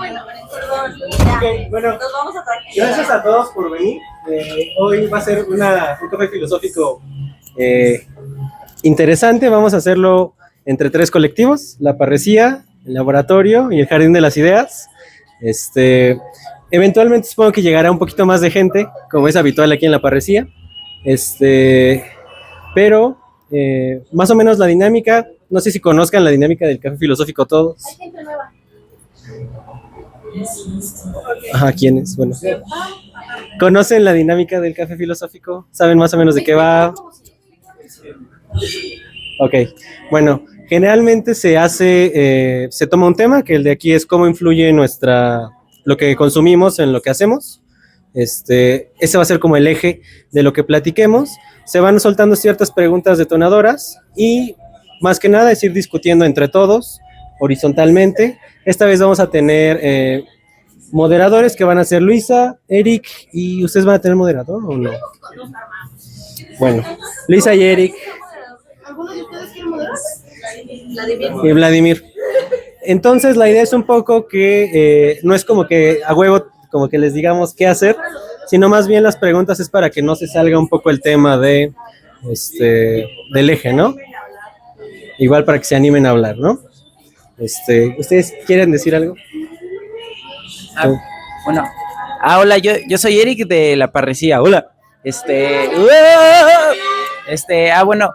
Ok, bueno, gracias a todos por venir. Hoy va a ser un café filosófico interesante. Vamos a hacerlo entre tres colectivos: la parresía, el laboratorio y el jardín de las ideas. Eventualmente supongo que llegará un poquito más de gente, como es habitual aquí en la parresía. Pero más o menos la dinámica, no sé si conozcan la dinámica del café filosófico todos. Hay gente nueva. Ajá, ¿quiénes? Bueno, ¿conocen la dinámica del café filosófico? ¿Saben más o menos de qué va? Ok, bueno, generalmente se toma un tema, que el de aquí es cómo influye lo que consumimos en lo que hacemos. Ese va a ser como el eje de lo que platiquemos. Se van soltando ciertas preguntas detonadoras y más que nada es ir discutiendo entre todos horizontalmente. Esta vez vamos a tener moderadores que van a ser Luisa, Eric, y ¿ustedes van a tener moderador o no? Bueno, Luisa y Eric. ¿Alguno de ustedes quiere moderar? Y Vladimir. Entonces la idea es un poco que no es como que a huevo como que les digamos qué hacer, sino más bien las preguntas es para que no se salga un poco el tema del eje, ¿no? Igual para que se animen a hablar, ¿no? ¿Ustedes quieren decir algo? Bueno, hola, yo soy Eric de la parresía. Hola. Bueno,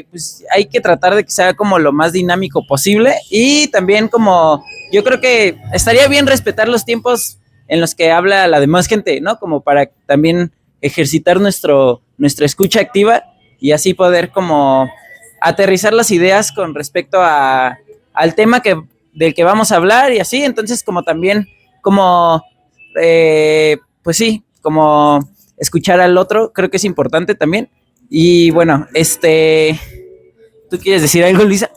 pues hay que tratar de que sea como lo más dinámico posible y también como yo creo que estaría bien respetar los tiempos en los que habla la demás gente, ¿no? Como para también ejercitar nuestra escucha activa y así poder como aterrizar las ideas con respecto al tema del que vamos a hablar y así. Entonces como también como pues sí, como escuchar al otro creo que es importante también. Y bueno, ¿tú quieres decir algo, Luisa?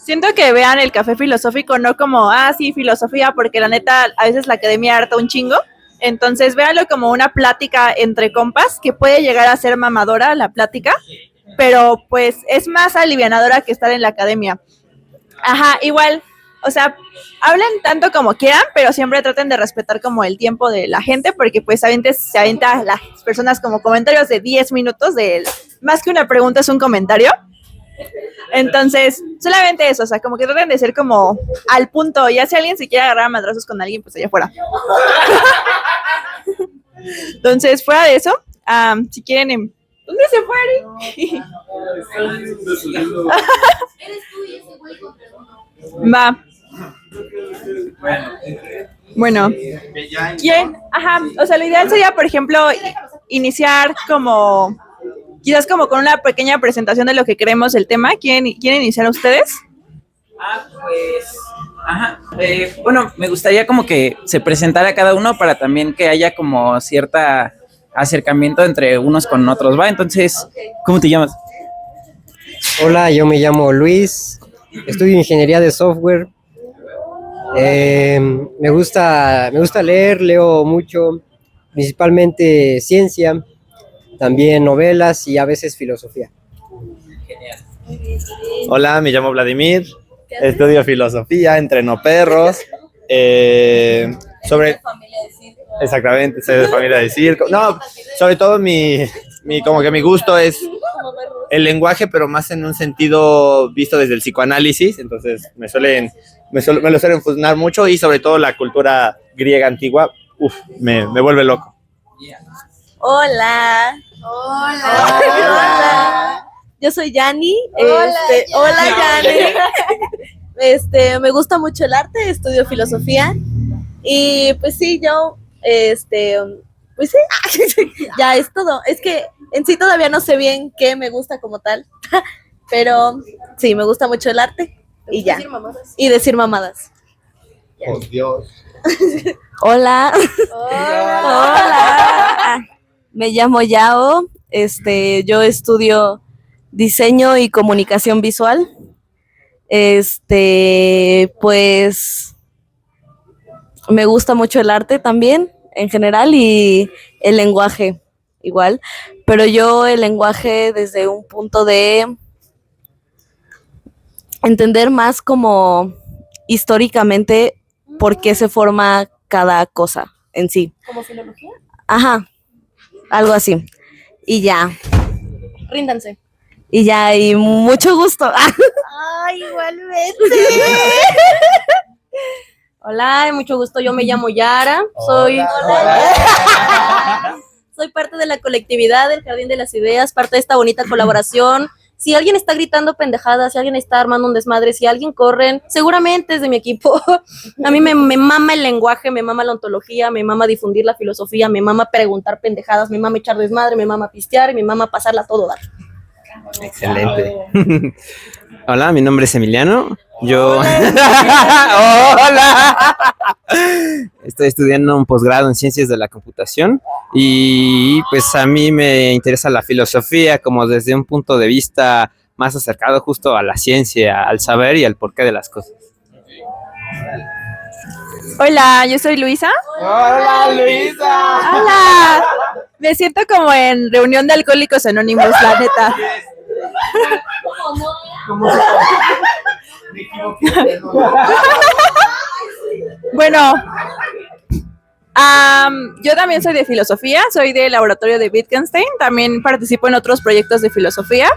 Siento que vean el café filosófico no como, sí, filosofía, porque la neta, a veces la academia harta un chingo. Entonces, véanlo como una plática entre compas, que puede llegar a ser mamadora la plática, pero pues es más alivianadora que estar en la academia. Ajá, igual, o sea, hablen tanto como quieran, pero siempre traten de respetar como el tiempo de la gente, porque pues se avienta las personas como comentarios de 10 minutos, más que una pregunta es un comentario. Entonces, solamente eso, o sea, como que traten de ser como al punto, ya si alguien se quiere agarrar a madrazos con alguien, pues allá afuera. Entonces, fuera de eso, si quieren, ¿dónde se fue, Eric? Va. Bueno, ¿quién? Ajá, o sea, lo ideal sería, por ejemplo, iniciar como, quizás como con una pequeña presentación de lo que queremos el tema. ¿Quieren iniciar ustedes? Pues, ajá. Bueno, me gustaría como que se presentara cada uno para también que haya como cierta acercamiento entre unos con otros, ¿va? Entonces, ¿cómo te llamas? Hola, yo me llamo Luis, estudio ingeniería de software. Me gusta leer, leo mucho, principalmente ciencia, también novelas y a veces filosofía. Genial. Hola, me llamo Vladimir, estudio filosofía, entreno perros, exactamente, soy de familia de circo. No, sobre todo como que mi gusto es el lenguaje, pero más en un sentido visto desde el psicoanálisis, entonces me lo suelen fusionar mucho y sobre todo la cultura griega antigua, me vuelve loco. Hola. Yo soy Yani. Hola, Yani. Me gusta mucho el arte, estudio filosofía y pues sí, yo, pues sí, ya es todo. Es que en sí todavía no sé bien qué me gusta como tal, pero sí, me gusta mucho el arte y ya. Y decir mamadas. Oh, Dios. Hola. Me llamo Yao. Yo estudio diseño y comunicación visual. Pues me gusta mucho el arte también, en general, y el lenguaje igual. Pero yo el lenguaje desde un punto de entender más como históricamente por qué se forma cada cosa en sí. ¿Como filología? Ajá, algo así. Y ya, Ríndanse. y ya, y mucho gusto. Ay, igualmente. Hola, mucho gusto. Yo me llamo Yara. Soy parte de la colectividad del Jardín de las Ideas, parte de esta bonita colaboración. Si alguien está gritando pendejadas, si alguien está armando un desmadre, si alguien corren, seguramente es de mi equipo. A mí me mama el lenguaje, me mama la ontología, me mama difundir la filosofía, me mama preguntar pendejadas, me mama echar desmadre, me mama pistear y me mama pasarla a todo dar. Excelente. Hola, mi nombre es Emiliano. Yo. Hola. Estoy estudiando un posgrado en Ciencias de la Computación y pues a mí me interesa la filosofía como desde un punto de vista más acercado justo a la ciencia, al saber y al porqué de las cosas. Hola, yo soy Luisa. Hola, Luisa. Hola. Me siento como en reunión de alcohólicos anónimos, la neta. Bueno, yo también soy de filosofía, soy del laboratorio de Wittgenstein, también participo en otros proyectos de filosofía.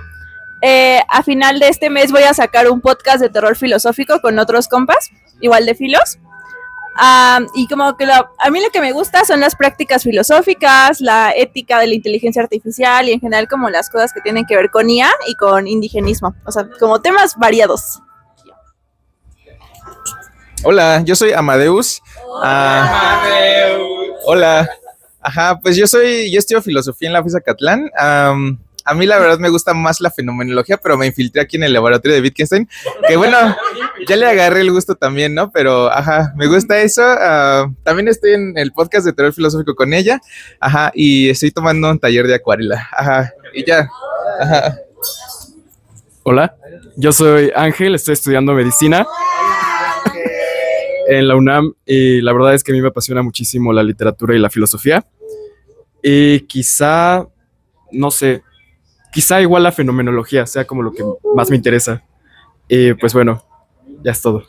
A final de este mes voy a sacar un podcast de terror filosófico con otros compas, igual de filos. Y como que a mí lo que me gusta son las prácticas filosóficas, la ética de la inteligencia artificial y en general como las cosas que tienen que ver con IA y con indigenismo, o sea, como temas variados. Hola, yo soy Amadeus. Hola. Ajá, pues yo estudio filosofía en la FES Acatlán. A mí la verdad me gusta más la fenomenología, pero me infiltré aquí en el laboratorio de Wittgenstein, que bueno, ya le agarré el gusto también, ¿no? Pero, ajá, me gusta eso. También estoy en el podcast de terror filosófico con ella, ajá, y estoy tomando un taller de acuarela, ajá, y ya, ajá. Hola, yo soy Ángel, estoy estudiando medicina en la UNAM y la verdad es que a mí me apasiona muchísimo la literatura y la filosofía y quizá, no sé, quizá igual la fenomenología sea como lo que más me interesa. Y pues bueno, ya es todo.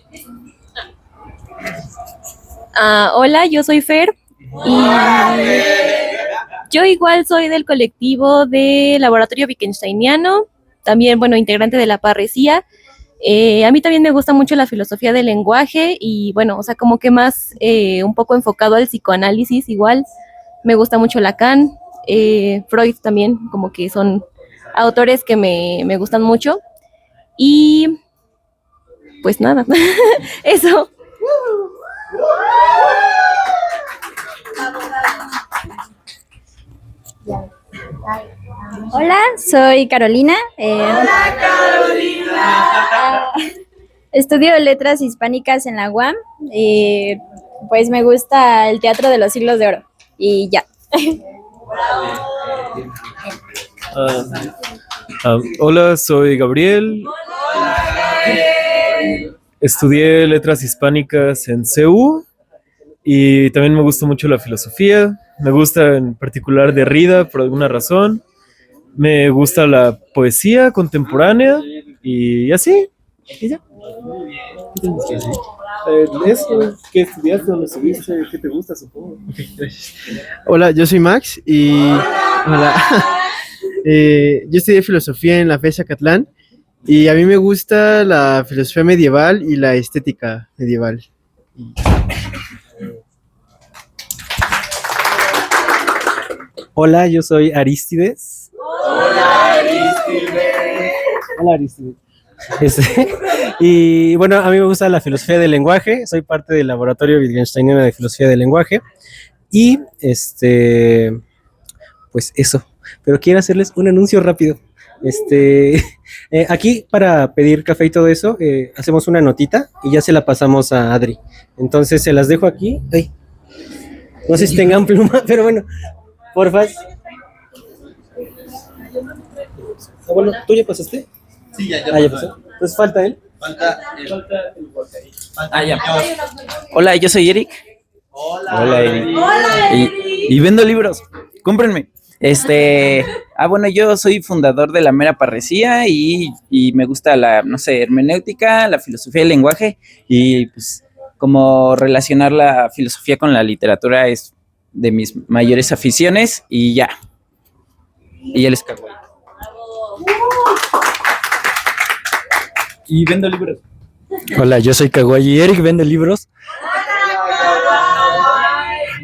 Hola, yo soy Fer y yo igual soy del colectivo de Laboratorio Wittgensteiniano, también, bueno, integrante de la parresía. A mí también me gusta mucho la filosofía del lenguaje y bueno, o sea, como que más un poco enfocado al psicoanálisis igual. Me gusta mucho Lacan, Freud también, como que son autores que me gustan mucho. Y pues nada, eso. Hola, soy Carolina. Hola, Carolina. Estudio letras hispánicas en la UAM. Pues me gusta el teatro de los siglos de oro. Y ya. Hola, soy Gabriel. Estudié letras hispánicas en CEU y también me gusta mucho la filosofía. Me gusta en particular Derrida por alguna razón. Me gusta la poesía contemporánea y así. Y ya. Eso, ¿qué estudiaste? ¿Dónde estuviste? ¿Qué te gusta, supongo? Hola, yo soy Max y hola. Yo estudié filosofía en la FES Acatlán y a mí me gusta la filosofía medieval y la estética medieval. Hola, yo soy Arístides. Hola, Arístides. Hola, Arístides. Y bueno, a mí me gusta la filosofía del lenguaje, soy parte del laboratorio Wittgensteiniano de filosofía del lenguaje y pues eso, pero quiero hacerles un anuncio rápido. Aquí para pedir café y todo eso, hacemos una notita y ya se la pasamos a Adri. Entonces se las dejo aquí. Ay, no sé si tengan pluma, pero bueno, porfa. Bueno, ¿tú ya pasaste? Sí, ya pasó. Entonces falta él. Ya. Hola, yo soy Eric. Hola, Eric. Y vendo libros. Cómprenme. Bueno, yo soy fundador de la Mera Parresía y me gusta la, no sé, hermenéutica, la filosofía del lenguaje y pues como relacionar la filosofía con la literatura es de mis mayores aficiones y ya. Y él es kawaii. Y vendo libros. Hola, yo soy Kawaii y Eric vende libros.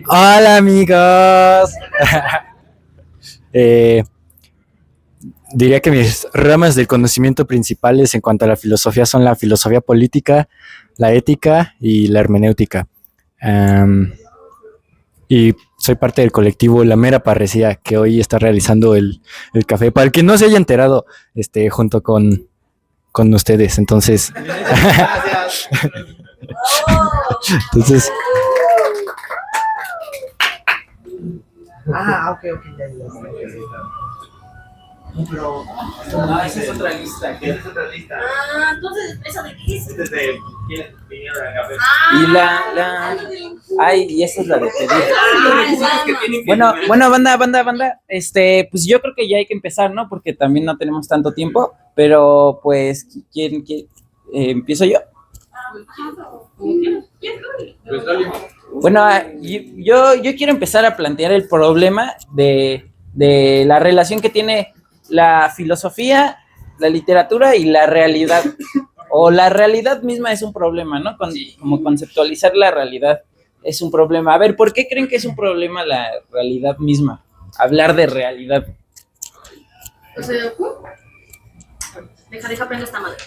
Hola amigos. Diría que mis ramas del conocimiento principales en cuanto a la filosofía son la filosofía política, la ética y la hermenéutica. Y soy parte del colectivo La Mera Parresía, que hoy está realizando el café. Para el que no se haya enterado, junto con ustedes. Entonces, entonces. Ok. No, esa es otra lista. Entonces, ¿eso de qué es? Este es de quienes vinieron al café. Y esa es la de pedir. Bueno, banda. Pues yo creo que ya hay que empezar, ¿no? Porque también no tenemos tanto tiempo. Pero, pues, ¿quién? ¿Empiezo yo? Bueno, yo quiero empezar a plantear el problema de la relación que tiene la filosofía, la literatura y la realidad. O la realidad misma es un problema, ¿no? Como conceptualizar la realidad es un problema. A ver, ¿por qué creen que es un problema la realidad misma? Hablar de realidad. O sea, deja prender esta madre.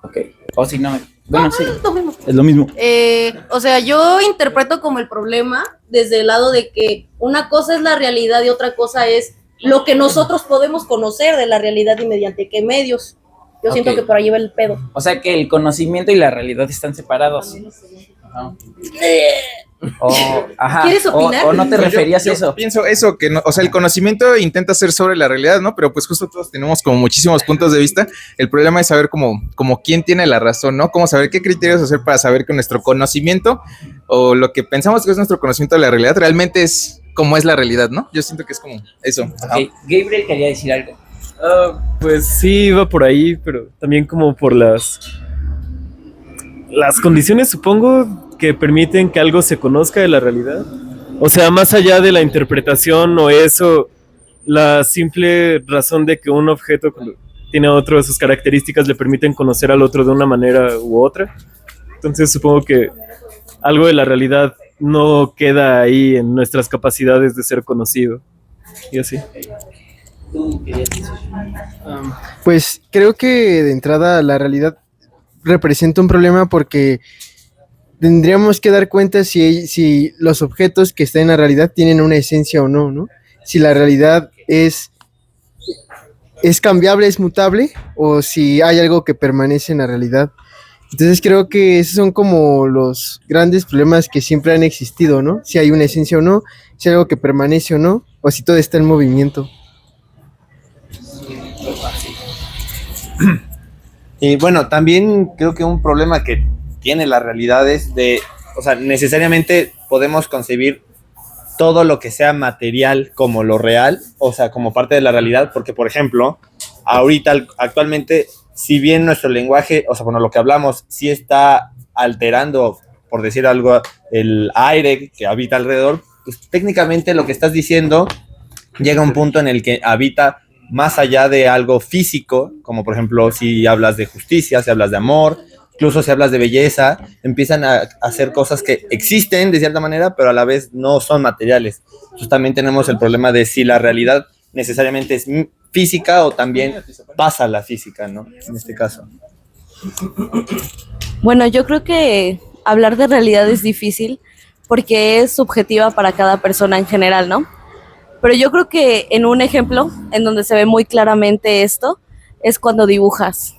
Ok. O si no, bueno, sí. Es lo mismo. Es lo mismo. O sea, yo interpreto como el problema desde el lado de que una cosa es la realidad y otra cosa es lo que nosotros podemos conocer de la realidad y mediante qué medios. Yo siento que por ahí va el pedo. O sea que el conocimiento y la realidad están separados. ¿Quieres opinar? O no te referías a eso. Pienso eso, que no, o sea, el conocimiento intenta ser sobre la realidad, ¿no? Pero pues justo todos tenemos como muchísimos puntos de vista. El problema es saber como quién tiene la razón, ¿no? Cómo saber qué criterios hacer para saber que nuestro conocimiento o lo que pensamos que es nuestro conocimiento de la realidad realmente es como es la realidad, ¿no? Yo siento que es como eso. Okay. Gabriel quería decir algo. Pues sí, iba por ahí, pero también como por las condiciones, supongo, que permiten que algo se conozca de la realidad. O sea, más allá de la interpretación o eso, la simple razón de que un objeto tiene otro de sus características le permiten conocer al otro de una manera u otra. Entonces supongo que algo de la realidad no queda ahí en nuestras capacidades de ser conocido. Y así. Pues creo que de entrada la realidad representa un problema porque tendríamos que dar cuenta si los objetos que están en la realidad tienen una esencia o no, ¿no? Si la realidad es cambiable, es mutable, o si hay algo que permanece en la realidad. Entonces creo que esos son como los grandes problemas que siempre han existido, ¿no? Si hay una esencia o no, si hay algo que permanece o no, o si todo está en movimiento. Y bueno, también creo que un problema que tiene la realidad es o sea, necesariamente podemos concebir todo lo que sea material como lo real, o sea, como parte de la realidad, porque, por ejemplo, actualmente, si bien nuestro lenguaje, o sea, bueno, lo que hablamos, sí está alterando, por decir algo, el aire que habita alrededor, pues técnicamente lo que estás diciendo llega a un punto en el que habita más allá de algo físico, como por ejemplo, si hablas de justicia, si hablas de amor, incluso si hablas de belleza, empiezan a hacer cosas que existen de cierta manera, pero a la vez no son materiales. Entonces también tenemos el problema de si la realidad necesariamente es física o también pasa la física, ¿no? En este caso. Bueno, yo creo que hablar de realidad es difícil porque es subjetiva para cada persona en general, ¿no? Pero yo creo que en un ejemplo en donde se ve muy claramente esto es cuando dibujas.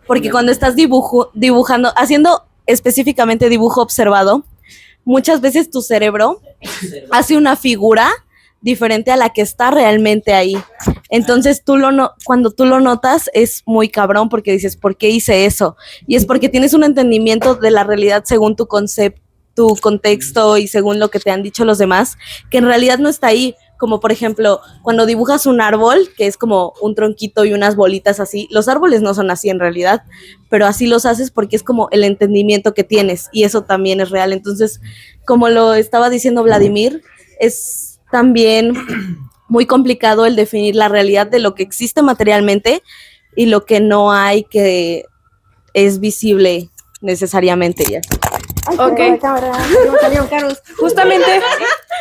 Porque cuando estás dibujando, haciendo específicamente dibujo observado, muchas veces tu cerebro hace una figura diferente a la que está realmente ahí. Entonces cuando tú lo notas es muy cabrón porque dices, ¿por qué hice eso? Y es porque tienes un entendimiento de la realidad según tu concepto, tu contexto y según lo que te han dicho los demás, que en realidad no está ahí, como por ejemplo, cuando dibujas un árbol, que es como un tronquito y unas bolitas así, los árboles no son así en realidad, pero así los haces porque es como el entendimiento que tienes y eso también es real. Entonces, como lo estaba diciendo Vladimir, es también muy complicado el definir la realidad de lo que existe materialmente y lo que no hay, que es visible necesariamente ya. Ok. Justamente.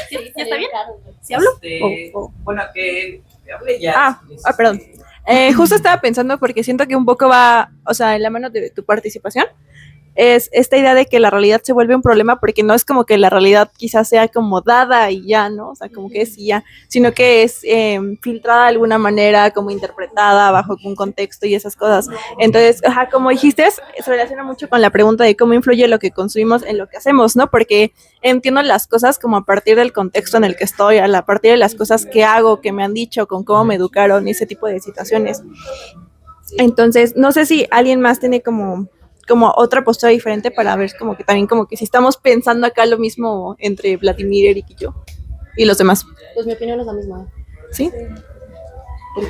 ¿Ya está bien? ¿Sí hablo? Bueno, que hable ya. Perdón. Justo estaba pensando porque siento que un poco va, o sea, en la mano de tu participación, es esta idea de que la realidad se vuelve un problema porque no es como que la realidad quizás sea como dada y ya, ¿no? O sea, como que es y ya, sino que es filtrada de alguna manera, como interpretada bajo un contexto y esas cosas. Entonces, como dijiste, se relaciona mucho con la pregunta de cómo influye lo que consumimos en lo que hacemos, ¿no? Porque entiendo las cosas como a partir del contexto en el que estoy, a partir de las cosas que hago, que me han dicho, con cómo me educaron y ese tipo de situaciones. Entonces, no sé si alguien más tiene como otra postura diferente para ver como que también como que si estamos pensando acá lo mismo entre Vladimir, Eric y yo y los demás. Pues mi opinión es la misma. ¿Sí?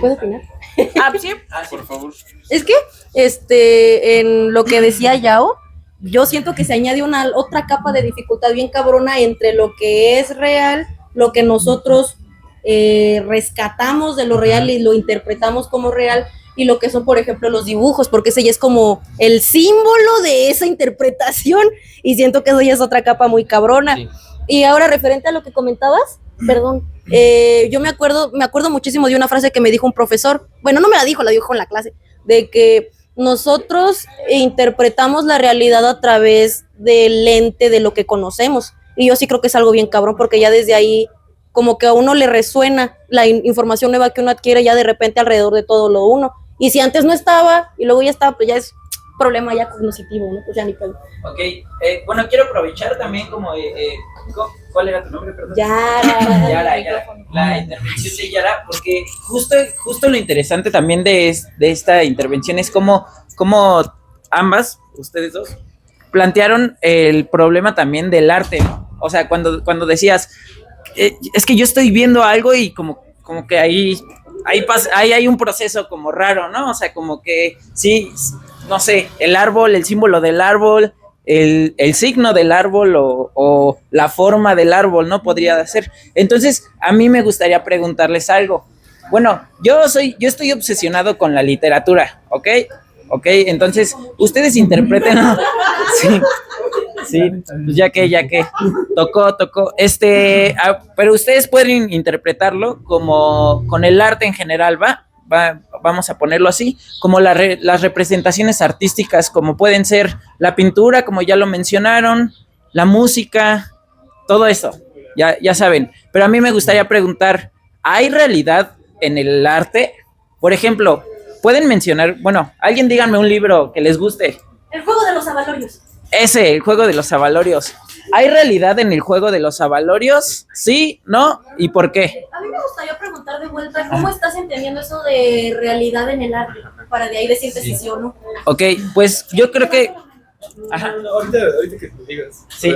¿Puedo opinar? Sí. Por favor. Es que, en lo que decía Yao, yo siento que se añade una otra capa de dificultad bien cabrona entre lo que es real, lo que nosotros rescatamos de lo real y lo interpretamos como real, y lo que son, por ejemplo, los dibujos, porque ese ya es como el símbolo de esa interpretación, y siento que eso ya es otra capa muy cabrona. Sí. Y ahora, referente a lo que comentabas, perdón, yo me acuerdo muchísimo de una frase que me dijo un profesor, bueno, no me la dijo en la clase, de que nosotros interpretamos la realidad a través del lente de lo que conocemos, y yo sí creo que es algo bien cabrón, porque ya desde ahí como que a uno le resuena la información nueva que uno adquiere ya de repente alrededor de todo lo uno. Y si antes no estaba y luego ya estaba, pues ya es problema ya cognitivo, ¿no? Pues ya ni pedo. Ok, bueno, quiero aprovechar también como, ¿cuál era tu nombre? Perdón. Yara. La intervención de Yara, porque justo lo interesante también de esta intervención es cómo ambas, ustedes dos, plantearon el problema también del arte, ¿no? O sea, cuando decías, es que yo estoy viendo algo y como que ahí hay un proceso como raro, ¿no? O sea, como que sí, no sé, el árbol, el símbolo del árbol, el signo del árbol o la forma del árbol, ¿no? Podría ser. Entonces, a mí me gustaría preguntarles algo. Bueno, yo estoy obsesionado con la literatura, ¿ok? Entonces, ustedes interpreten. Sí, pues ya que tocó, pero ustedes pueden interpretarlo como con el arte en general, vamos a ponerlo así, como las representaciones artísticas, como pueden ser la pintura, como ya lo mencionaron, la música, todo eso, ya saben. Pero a mí me gustaría preguntar, ¿hay realidad en el arte? Por ejemplo, pueden mencionar, bueno, alguien díganme un libro que les guste. El juego de los avalorios. El juego de los avalorios. ¿Hay realidad en el juego de los avalorios? ¿Sí? ¿No? ¿Y por qué? A mí me gustaría preguntar de vuelta, ¿cómo estás entendiendo eso de realidad en el arte? Para de ahí decirte si sí o no. Ok, pues yo creo que... Ajá. Ahorita que te digas. Sí.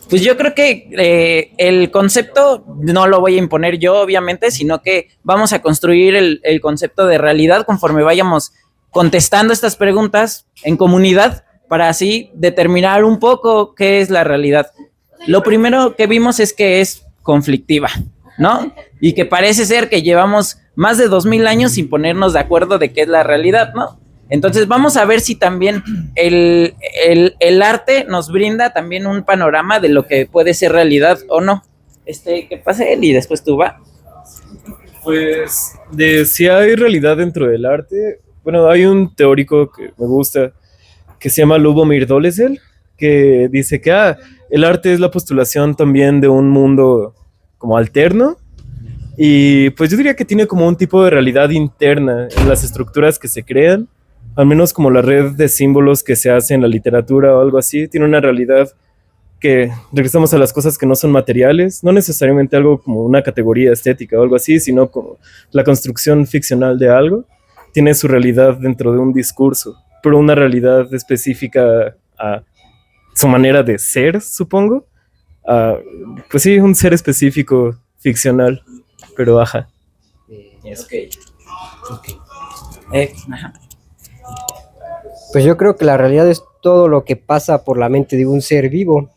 Pues yo creo que el concepto no lo voy a imponer yo, obviamente, sino que vamos a construir el concepto de realidad conforme vayamos contestando estas preguntas en comunidad, para así determinar un poco qué es la realidad. Lo primero que vimos es que es conflictiva, ¿no? Y que parece ser que llevamos más de 2000 años sin ponernos de acuerdo de qué es la realidad, ¿no? Entonces vamos a ver si también el arte nos brinda también un panorama de lo que puede ser realidad o no. Que pase él y después tú va. Pues si hay realidad dentro del arte, bueno, hay un teórico que me gusta, que se llama Lubomir Dolezal, que dice que el arte es la postulación también de un mundo como alterno, y pues yo diría que tiene como un tipo de realidad interna en las estructuras que se crean, al menos como la red de símbolos que se hace en la literatura o algo así, tiene una realidad que regresamos a las cosas que no son materiales, no necesariamente algo como una categoría estética o algo así, sino como la construcción ficcional de algo, tiene su realidad dentro de un discurso, pero una realidad específica a su manera de ser, supongo. Pues sí, un ser específico, ficcional. pero ajá. Ajá. Pues yo creo que la realidad es todo lo que pasa por la mente de un ser vivo.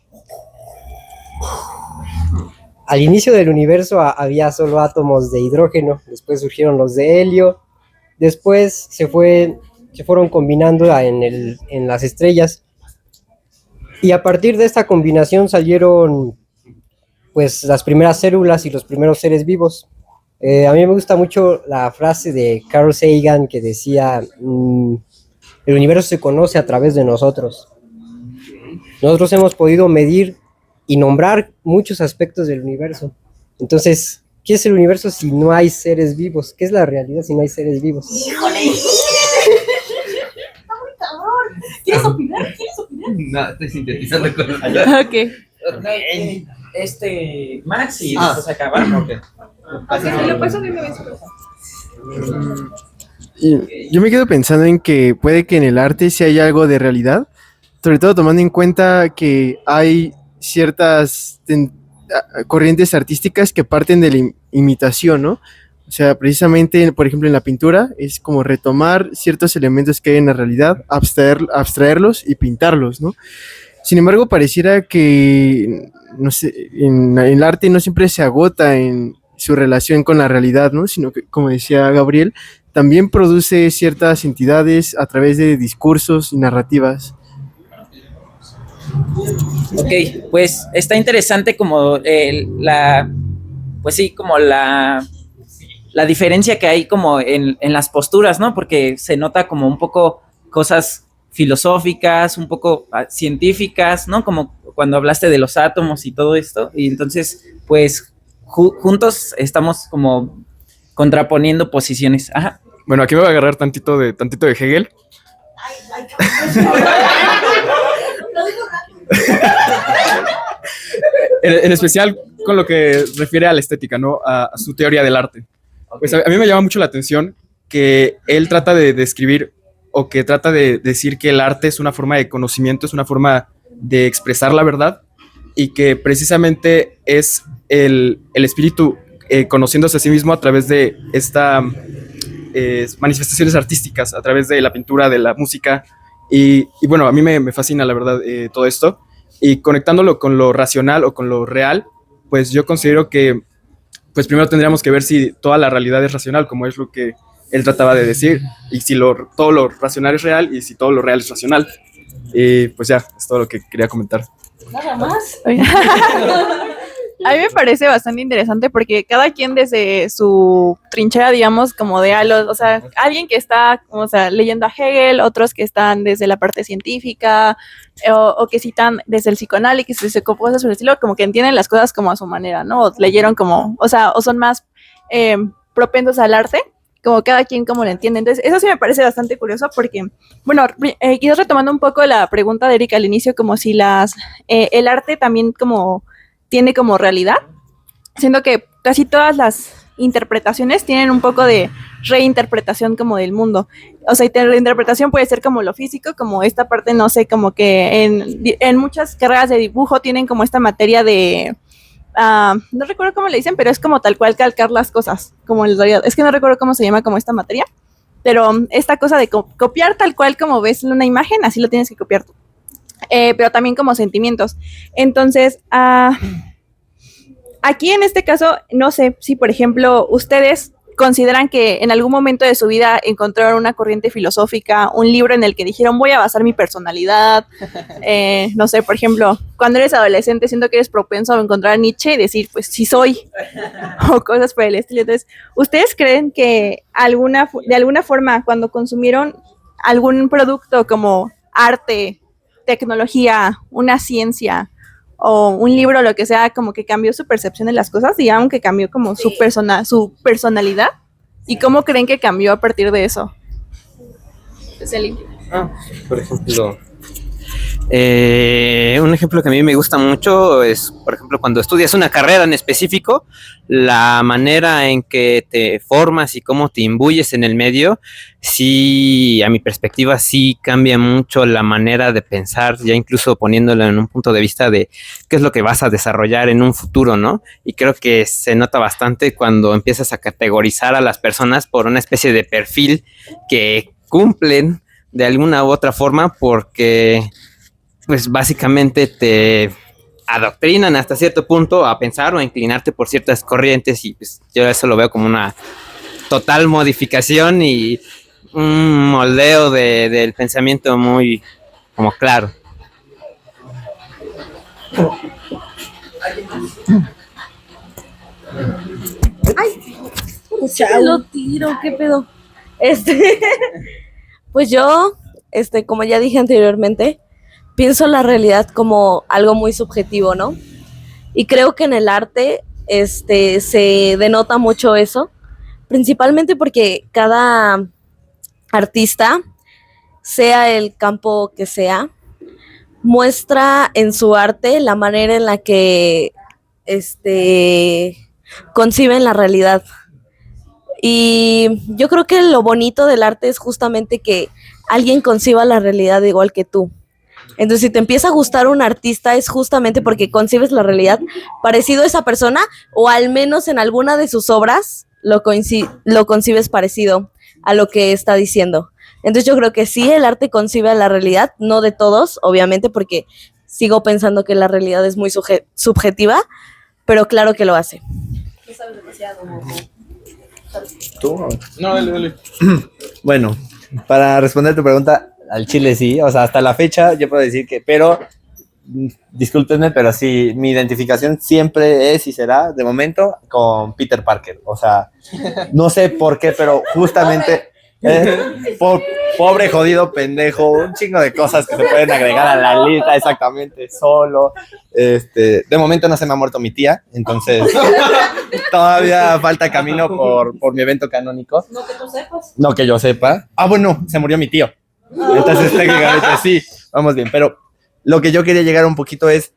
Al inicio del universo había solo átomos de hidrógeno, después surgieron los de helio, después se fueron combinando en las estrellas, y a partir de esta combinación salieron pues las primeras células y los primeros seres vivos. A mí me gusta mucho la frase de Carl Sagan que decía, el universo se conoce a través de nosotros. Nosotros hemos podido medir y nombrar muchos aspectos del universo. Entonces, ¿qué es el universo si no hay seres vivos? ¿Qué es la realidad si no hay seres vivos? ¡Híjole! Está muy cabrón. ¿Quieres opinar? No, estoy sintetizando con Ok. Max y después acabar. Yo me quedo pensando en que puede que en el arte sí haya algo de realidad, sobre todo tomando en cuenta que hay ciertas corrientes artísticas que parten de la imitación, ¿no? O sea, precisamente, por ejemplo, en la pintura es como retomar ciertos elementos que hay en la realidad, abstraerlos y pintarlos, ¿no? Sin embargo, pareciera que, no sé, en el arte no siempre se agota en su relación con la realidad, ¿no? Sino que, como decía Gabriel, también produce ciertas entidades a través de discursos y narrativas. Ok, pues está interesante como la diferencia que hay como en las posturas, ¿no? Porque se nota como un poco cosas filosóficas, un poco científicas, ¿no? Como cuando hablaste de los átomos y todo esto. Y entonces, pues, juntos estamos como contraponiendo posiciones. Ajá. Bueno, aquí me voy a agarrar tantito de Hegel. En especial con lo que refiere a la estética, ¿no? A su teoría del arte. Pues a mí me llama mucho la atención que él trata de describir o que trata de decir que el arte es una forma de conocimiento, es una forma de expresar la verdad y que precisamente es el espíritu conociéndose a sí mismo a través de estas manifestaciones artísticas, a través de la pintura, de la música y bueno, a mí me fascina la verdad todo esto y conectándolo con lo racional o con lo real, pues yo considero que pues primero tendríamos que ver si toda la realidad es racional, como es lo que él trataba de decir, y si todo lo racional es real y si todo lo real es racional. Y pues ya, es todo lo que quería comentar. Nada más. A mí me parece bastante interesante porque cada quien desde su trinchera, digamos, como de o sea, alguien que está, o sea, leyendo a Hegel, otros que están desde la parte científica, o que citan desde el psicoanálisis, desde cosas sobre el estilo, como que entienden las cosas como a su manera, ¿no? O leyeron como, o sea, o son más propensos al arte, como cada quien como lo entiende. Entonces, eso sí me parece bastante curioso porque, bueno, quizás retomando un poco la pregunta de Erika al inicio, como si el arte también como tiene como realidad, siendo que casi todas las interpretaciones tienen un poco de reinterpretación como del mundo. O sea, reinterpretación puede ser como lo físico, como esta parte, no sé, como que en muchas carreras de dibujo tienen como esta materia de, no recuerdo cómo le dicen, pero es como tal cual calcar las cosas, como es que no recuerdo cómo se llama como esta materia, pero esta cosa de copiar tal cual como ves una imagen, así lo tienes que copiar tú. Pero también como sentimientos. Entonces, aquí en este caso, no sé si, por ejemplo, ustedes consideran que en algún momento de su vida encontraron una corriente filosófica, un libro en el que dijeron, voy a basar mi personalidad. No sé, por ejemplo, cuando eres adolescente, siento que eres propenso a encontrar a Nietzsche y decir, pues sí soy, o cosas por el estilo. Entonces, ¿ustedes creen que de alguna forma, cuando consumieron algún producto como arte, tecnología, una ciencia o un libro, lo que sea, como que cambió su percepción de las cosas, digamos que cambió como su personalidad? ¿Y cómo creen que cambió a partir de eso? Por ejemplo, Un ejemplo que a mí me gusta mucho es, por ejemplo, cuando estudias una carrera en específico, la manera en que te formas y cómo te imbuyes en el medio, sí, a mi perspectiva, sí cambia mucho la manera de pensar, ya incluso poniéndolo en un punto de vista de qué es lo que vas a desarrollar en un futuro, ¿no? Y creo que se nota bastante cuando empiezas a categorizar a las personas por una especie de perfil que cumplen de alguna u otra forma, porque pues básicamente te adoctrinan hasta cierto punto a pensar o a inclinarte por ciertas corrientes, y pues yo eso lo veo como una total modificación y un moldeo del pensamiento muy como claro. Ay, lo tiro, qué pedo. Pues yo, como ya dije anteriormente, pienso la realidad como algo muy subjetivo, ¿no? Y creo que en el arte, se denota mucho eso, principalmente porque cada artista, sea el campo que sea, muestra en su arte la manera en la que, conciben la realidad. Y yo creo que lo bonito del arte es justamente que alguien conciba la realidad igual que tú. Entonces, si te empieza a gustar un artista, es justamente porque concibes la realidad parecido a esa persona, o al menos en alguna de sus obras lo concibes parecido a lo que está diciendo. Entonces, yo creo que sí, el arte concibe la realidad, no de todos, obviamente, porque sigo pensando que la realidad es muy subjetiva, pero claro que lo hace. No sabes demasiado. ¿Tú? No, dale. Bueno, para responder tu pregunta, al chile sí, o sea, hasta la fecha yo puedo decir que, pero discúlpenme, pero sí, mi identificación siempre es y será, de momento, con Peter Parker. O sea, no sé por qué, pero justamente, pobre, jodido, pendejo, un chingo de cosas que se pueden agregar a la lista, exactamente, solo. De momento no se me ha muerto mi tía, entonces todavía falta camino por mi evento canónico. No que tú sepas. No que yo sepa. Ah, bueno, se murió mi tío. Entonces técnicamente sí, vamos bien, pero lo que yo quería llegar un poquito es,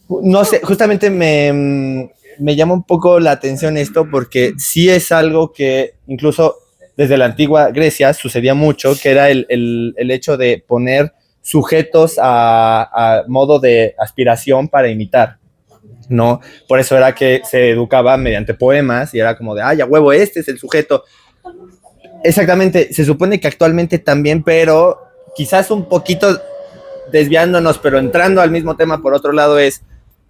no sé, justamente me llama un poco la atención esto, porque sí es algo que incluso desde la antigua Grecia sucedía mucho, que era el hecho de poner sujetos a modo de aspiración para imitar, ¿no? Por eso era que se educaba mediante poemas y era como de, ay, a huevo, este es el sujeto. Exactamente, se supone que actualmente también, pero quizás un poquito desviándonos, pero entrando al mismo tema por otro lado, es,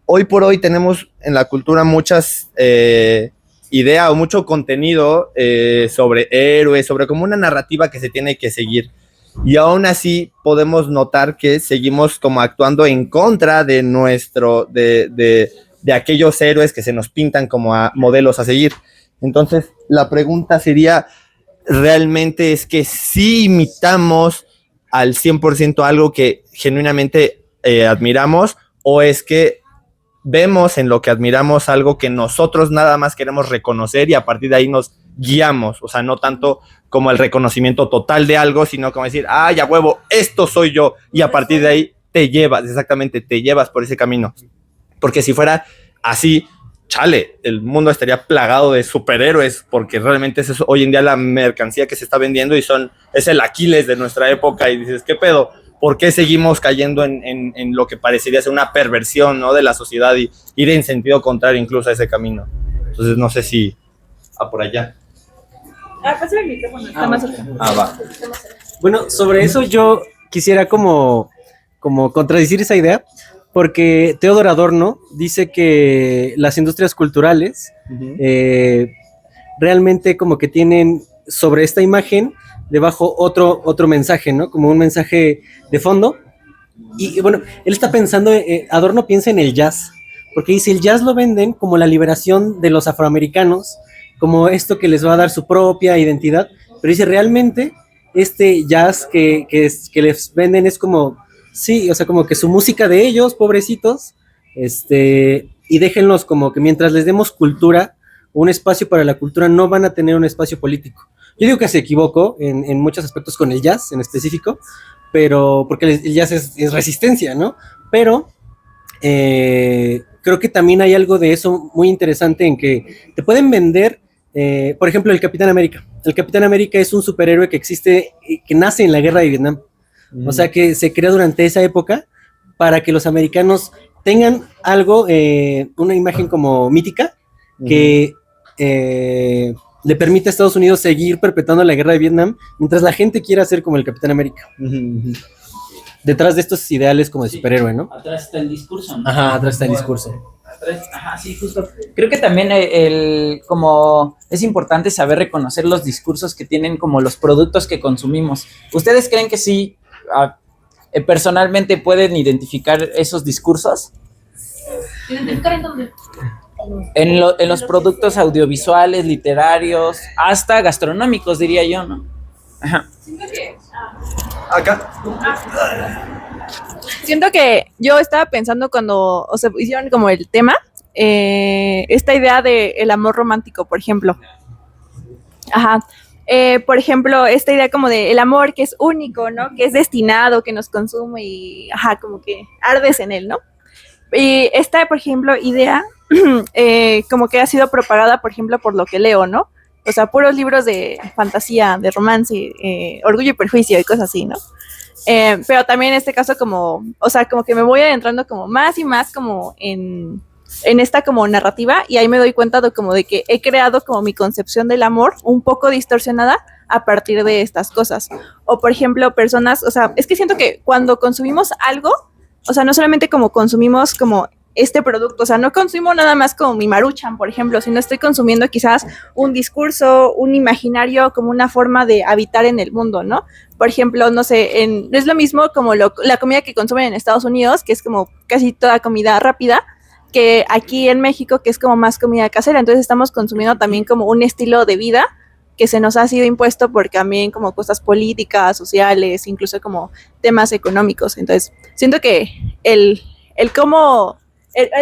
hoy por hoy tenemos en la cultura muchas ideas o mucho contenido sobre héroes, sobre como una narrativa que se tiene que seguir. Y aún así podemos notar que seguimos como actuando en contra de de aquellos héroes que se nos pintan como a modelos a seguir. Entonces, la pregunta sería, ¿realmente es que sí imitamos al 100% algo que genuinamente admiramos, o es que vemos en lo que admiramos algo que nosotros nada más queremos reconocer y a partir de ahí nos guiamos? O sea, no tanto como el reconocimiento total de algo, sino como decir, ah, ya huevo, esto soy yo, y a partir de ahí te llevas por ese camino. Porque si fuera así, chale, el mundo estaría plagado de superhéroes, porque realmente es eso, hoy en día la mercancía que se está vendiendo y es el Aquiles de nuestra época, y dices, ¿qué pedo? ¿Por qué seguimos cayendo en lo que parecería ser una perversión, ¿no?, de la sociedad, y ir en sentido contrario incluso a ese camino? Entonces no sé si por allá. Pásame el micrófono, está más cerca. Va. Bueno, sobre eso yo quisiera como contradecir esa idea, porque Theodor Adorno dice que las industrias culturales realmente como que tienen sobre esta imagen debajo otro mensaje, ¿no? Como un mensaje de fondo. Y bueno, él está pensando, Adorno piensa en el jazz, porque dice, el jazz lo venden como la liberación de los afroamericanos, como esto que les va a dar su propia identidad, pero dice, realmente este jazz que les venden es como, sí, o sea, como que su música de ellos, pobrecitos, y déjenlos como que mientras les demos cultura, un espacio para la cultura, no van a tener un espacio político. Yo digo que se equivocó en muchos aspectos con el jazz en específico, pero porque el jazz es resistencia, ¿no? Pero creo que también hay algo de eso muy interesante en que te pueden vender, por ejemplo, el Capitán América. El Capitán América es un superhéroe que existe, que nace en la guerra de Vietnam. O sea, que se creó durante esa época para que los americanos tengan algo, una imagen como mítica, que le permite a Estados Unidos seguir perpetuando la guerra de Vietnam, mientras la gente quiera ser como el Capitán América. Detrás de estos ideales como de superhéroe, ¿no? Atrás está el discurso, ¿no? Ajá, atrás está el discurso. Ajá, sí, justo. Creo que también como es importante saber reconocer los discursos que tienen como los productos que consumimos. ¿Ustedes creen que sí, personalmente pueden identificar esos discursos? ¿Identificar en dónde? En los productos audiovisuales, literarios, hasta gastronómicos, diría yo, ¿no? Ajá. Acá. Siento que yo estaba pensando cuando, o sea, hicieron como el tema, esta idea de el amor romántico, por ejemplo. Ajá. Por ejemplo, esta idea como de el amor que es único, ¿no? Que es destinado, que nos consume y, ajá, como que ardes en él, ¿no? Y esta, por ejemplo, idea como que ha sido propagada, por ejemplo, por lo que leo, ¿no? O sea, puros libros de fantasía, de romance, Orgullo y Prejuicio y cosas así, ¿no? Pero también en este caso como, o sea, como que me voy adentrando como más y más como en esta como narrativa y ahí me doy cuenta de como de que he creado como mi concepción del amor un poco distorsionada a partir de estas cosas. O por ejemplo, personas, o sea, es que siento que cuando consumimos algo, o sea, no solamente como consumimos como este producto, o sea, no consumo nada más como mi Maruchan, por ejemplo, sino estoy consumiendo quizás un discurso, un imaginario, como una forma de habitar en el mundo, ¿no? Por ejemplo, no sé, no es lo mismo como la comida que consumen en Estados Unidos, que es como casi toda comida rápida, que aquí en México, que es como más comida casera. Entonces estamos consumiendo también como un estilo de vida que se nos ha sido impuesto por también como cosas políticas, sociales, incluso como temas económicos. Entonces, siento que el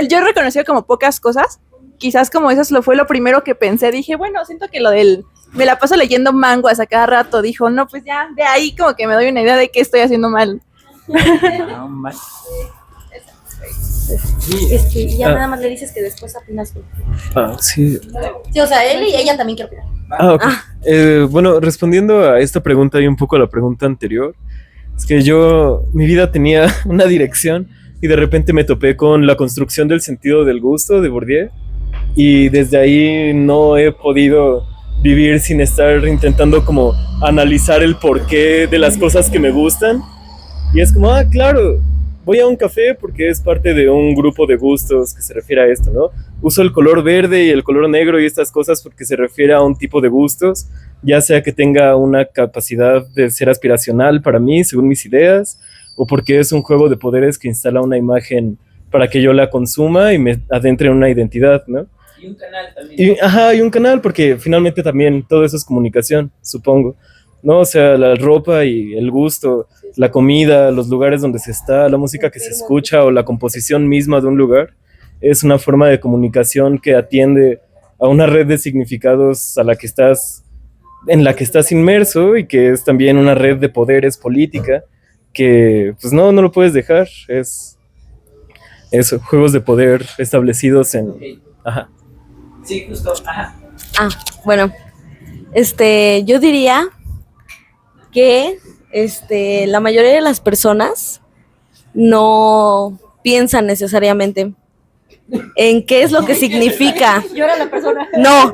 yo he reconocido como pocas cosas, quizás como eso fue lo primero que pensé, dije, bueno, siento que lo del, me la paso leyendo manguas a cada rato, dijo, no, pues ya, de ahí como que me doy una idea de qué estoy haciendo mal. No, mal. Ya nada más le dices que después opinas tú. Sí. Sí, o sea, él y ella también quieren opinar. Ok. Bueno, respondiendo a esta pregunta y un poco a la pregunta anterior, es que mi vida tenía una dirección y de repente me topé con la construcción del sentido del gusto de Bourdieu y desde ahí no he podido vivir sin estar intentando como analizar el porqué de las cosas que me gustan y es como, claro, voy a un café porque es parte de un grupo de gustos que se refiere a esto, ¿no? Uso el color verde y el color negro y estas cosas porque se refiere a un tipo de gustos, ya sea que tenga una capacidad de ser aspiracional para mí, según mis ideas, o porque es un juego de poderes que instala una imagen para que yo la consuma y me adentre en una identidad, ¿no? Y un canal también. Y un canal, porque finalmente también todo eso es comunicación, supongo, ¿no? O sea, la ropa y el gusto, la comida, los lugares donde se está, la música que se escucha o la composición misma de un lugar, es una forma de comunicación que atiende a una red de significados en la que estás inmerso y que es también una red de poderes política que pues no lo puedes dejar, es eso, juegos de poder establecidos en... Ajá. Sí, justo, ajá. Bueno, yo diría que la mayoría de las personas no piensan necesariamente en qué es lo que significa. Yo era la persona. No,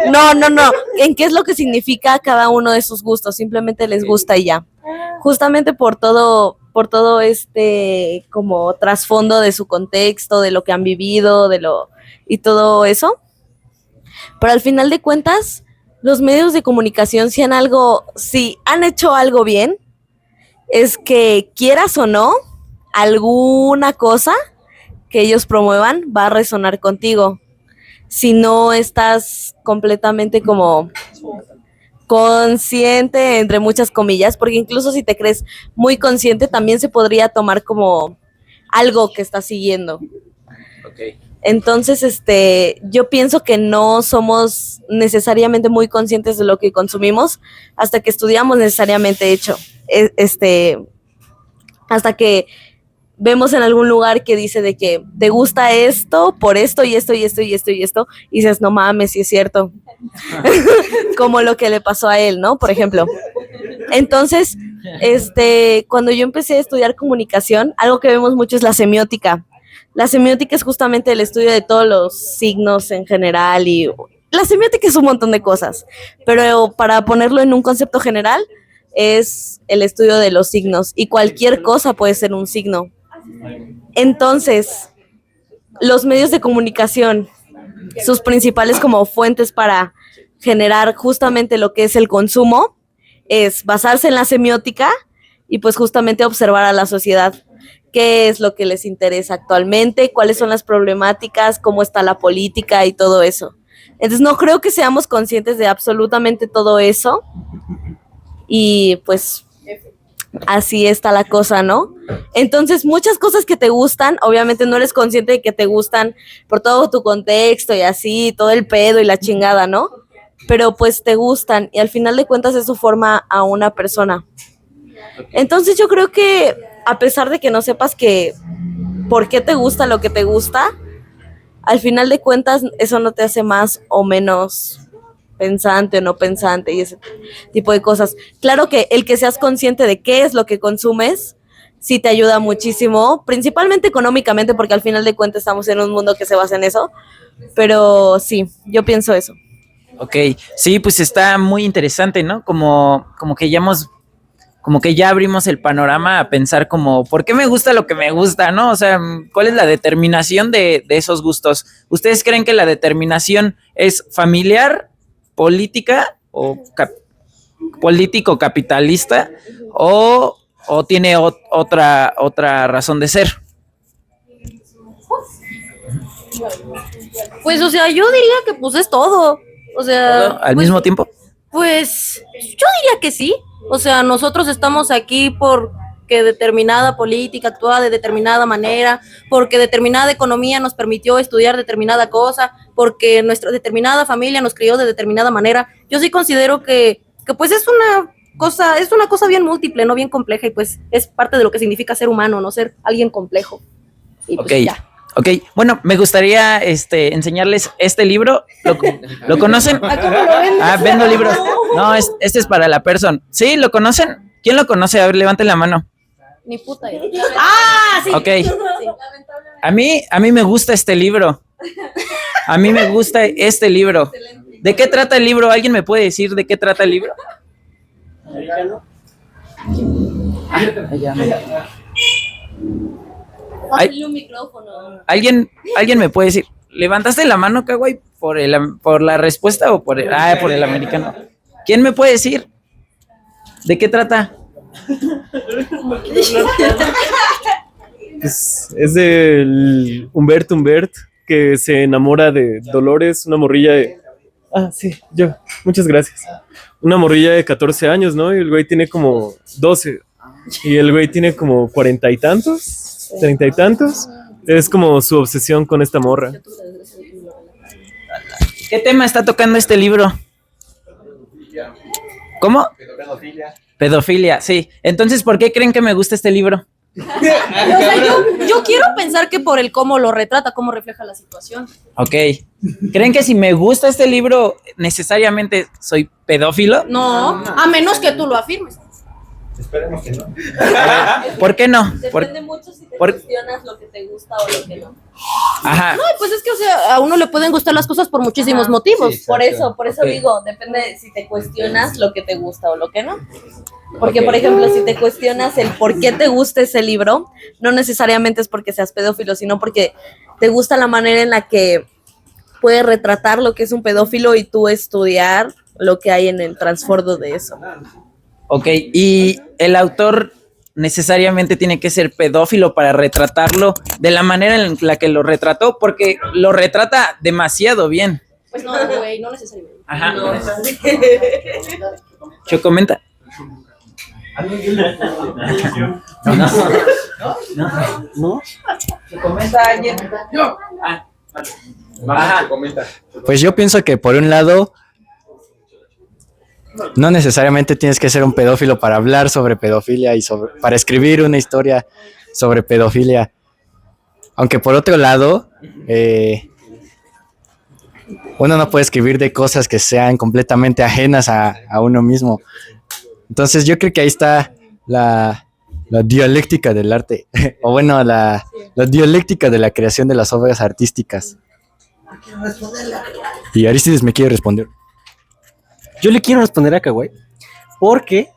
en qué es lo que significa cada uno de sus gustos, simplemente les gusta y ya. Justamente por todo como trasfondo de su contexto, de lo que han vivido, y todo eso. Pero al final de cuentas, los medios de comunicación, si han hecho algo bien, es que quieras o no, alguna cosa que ellos promuevan va a resonar contigo. Si no estás completamente como consciente, entre muchas comillas, porque incluso si te crees muy consciente, también se podría tomar como algo que estás siguiendo. Okay. Entonces, yo pienso que no somos necesariamente muy conscientes de lo que consumimos hasta que estudiamos necesariamente hasta que vemos en algún lugar que dice de que te gusta esto por esto y esto y esto y esto y esto, y dices, no mames, sí es cierto. Como lo que le pasó a él, ¿no? Por ejemplo. Entonces, cuando yo empecé a estudiar comunicación, algo que vemos mucho es la semiótica. La semiótica es justamente el estudio de todos los signos en general, y la semiótica es un montón de cosas, pero para ponerlo en un concepto general, es el estudio de los signos, y cualquier cosa puede ser un signo. Entonces, los medios de comunicación, sus principales como fuentes para generar justamente lo que es el consumo, es basarse en la semiótica y pues justamente observar a la sociedad, qué es lo que les interesa actualmente, cuáles son las problemáticas, cómo está la política y todo eso. Entonces no creo que seamos conscientes de absolutamente todo eso, y pues así está la cosa, ¿no? Entonces, muchas cosas que te gustan, obviamente no eres consciente de que te gustan por todo tu contexto y así, todo el pedo y la chingada, ¿no? Pero pues te gustan, y al final de cuentas eso forma a una persona. Entonces yo creo que a pesar de que no sepas que por qué te gusta lo que te gusta, al final de cuentas eso no te hace más o menos pensante o no pensante y ese tipo de cosas. Claro que el que seas consciente de qué es lo que consumes sí te ayuda muchísimo, principalmente económicamente, porque al final de cuentas estamos en un mundo que se basa en eso, pero sí, yo pienso eso. Ok, sí, pues está muy interesante, ¿no? Como que ya abrimos el panorama a pensar como, ¿por qué me gusta lo que me gusta, no? O sea, ¿cuál es la determinación de esos gustos? ¿Ustedes creen que la determinación es familiar, política o político-capitalista o tiene otra razón de ser? Pues, o sea, yo diría que pues es todo. O sea, ¿Todo al pues, mismo tiempo? Pues yo diría que sí. O sea, nosotros estamos aquí porque determinada política actúa de determinada manera, porque determinada economía nos permitió estudiar determinada cosa, porque nuestra determinada familia nos crió de determinada manera. Yo sí considero que pues es una cosa bien múltiple, no bien compleja, y pues es parte de lo que significa ser humano, no ser alguien complejo. Y pues Ok. ya. Ok, bueno, me gustaría enseñarles este libro. ¿Lo conocen? ¿Cómo lo vendes? Ah, vendo libros. No, este es para la persona. ¿Sí? ¿Lo conocen? ¿Quién lo conoce? A ver, levanten la mano. Ni puta idea. ¡Ah, sí! Ok. A mí me gusta este libro. A mí me gusta este libro. ¿De qué trata el libro? ¿Alguien me puede decir de qué trata el libro? Pásale un micrófono. ¿Alguien me puede decir? ¿Levantaste la mano, Kawai, por la respuesta o por el americano? ¿Quién me puede decir? ¿De qué trata? Es del Humbert, que se enamora de Dolores, una morrilla de... Ah, sí, yo. Muchas gracias. Una morrilla de 14 años, ¿no? Y el güey tiene como 12. Y el güey tiene como 40 y tantos, 30 y tantos. Es como su obsesión con esta morra. ¿Qué tema está tocando este libro? ¿Cómo? Pedofilia, sí. Entonces, ¿por qué creen que me gusta este libro? O sea, yo quiero pensar que por el cómo lo retrata, cómo refleja la situación. Ok. ¿Creen que si me gusta este libro, necesariamente soy pedófilo? No, a menos que tú lo afirmes. Esperemos que no. ¿Por qué no? Depende mucho si te por- cuestionas lo que te gusta o lo que no. Ajá. No, pues es que, o sea, a uno le pueden gustar las cosas por muchísimos motivos. Sí, Por eso Ok. digo, depende si te cuestionas lo que te gusta o lo que no. Porque, por ejemplo, si te cuestionas el por qué te gusta ese libro, no necesariamente es porque seas pedófilo, sino porque te gusta la manera en la que puedes retratar lo que es un pedófilo y tú estudiar lo que hay en el trasfondo de eso. Ok, y el autor necesariamente tiene que ser pedófilo para retratarlo de la manera en la que lo retrató, porque lo retrata demasiado bien. Pues no, güey, no necesariamente. Ajá. No. ¿Qué comenta? ¿No? ¿Comenta alguien? Pues yo pienso que por un lado, no necesariamente tienes que ser un pedófilo para hablar sobre pedofilia y para escribir una historia sobre pedofilia. Aunque por otro lado, uno no puede escribir de cosas que sean completamente ajenas a uno mismo. Entonces yo creo que ahí está la dialéctica del arte, o bueno, la dialéctica de la creación de las obras artísticas. Y Aristides me quiere responder. Yo le quiero responder a Kawai porque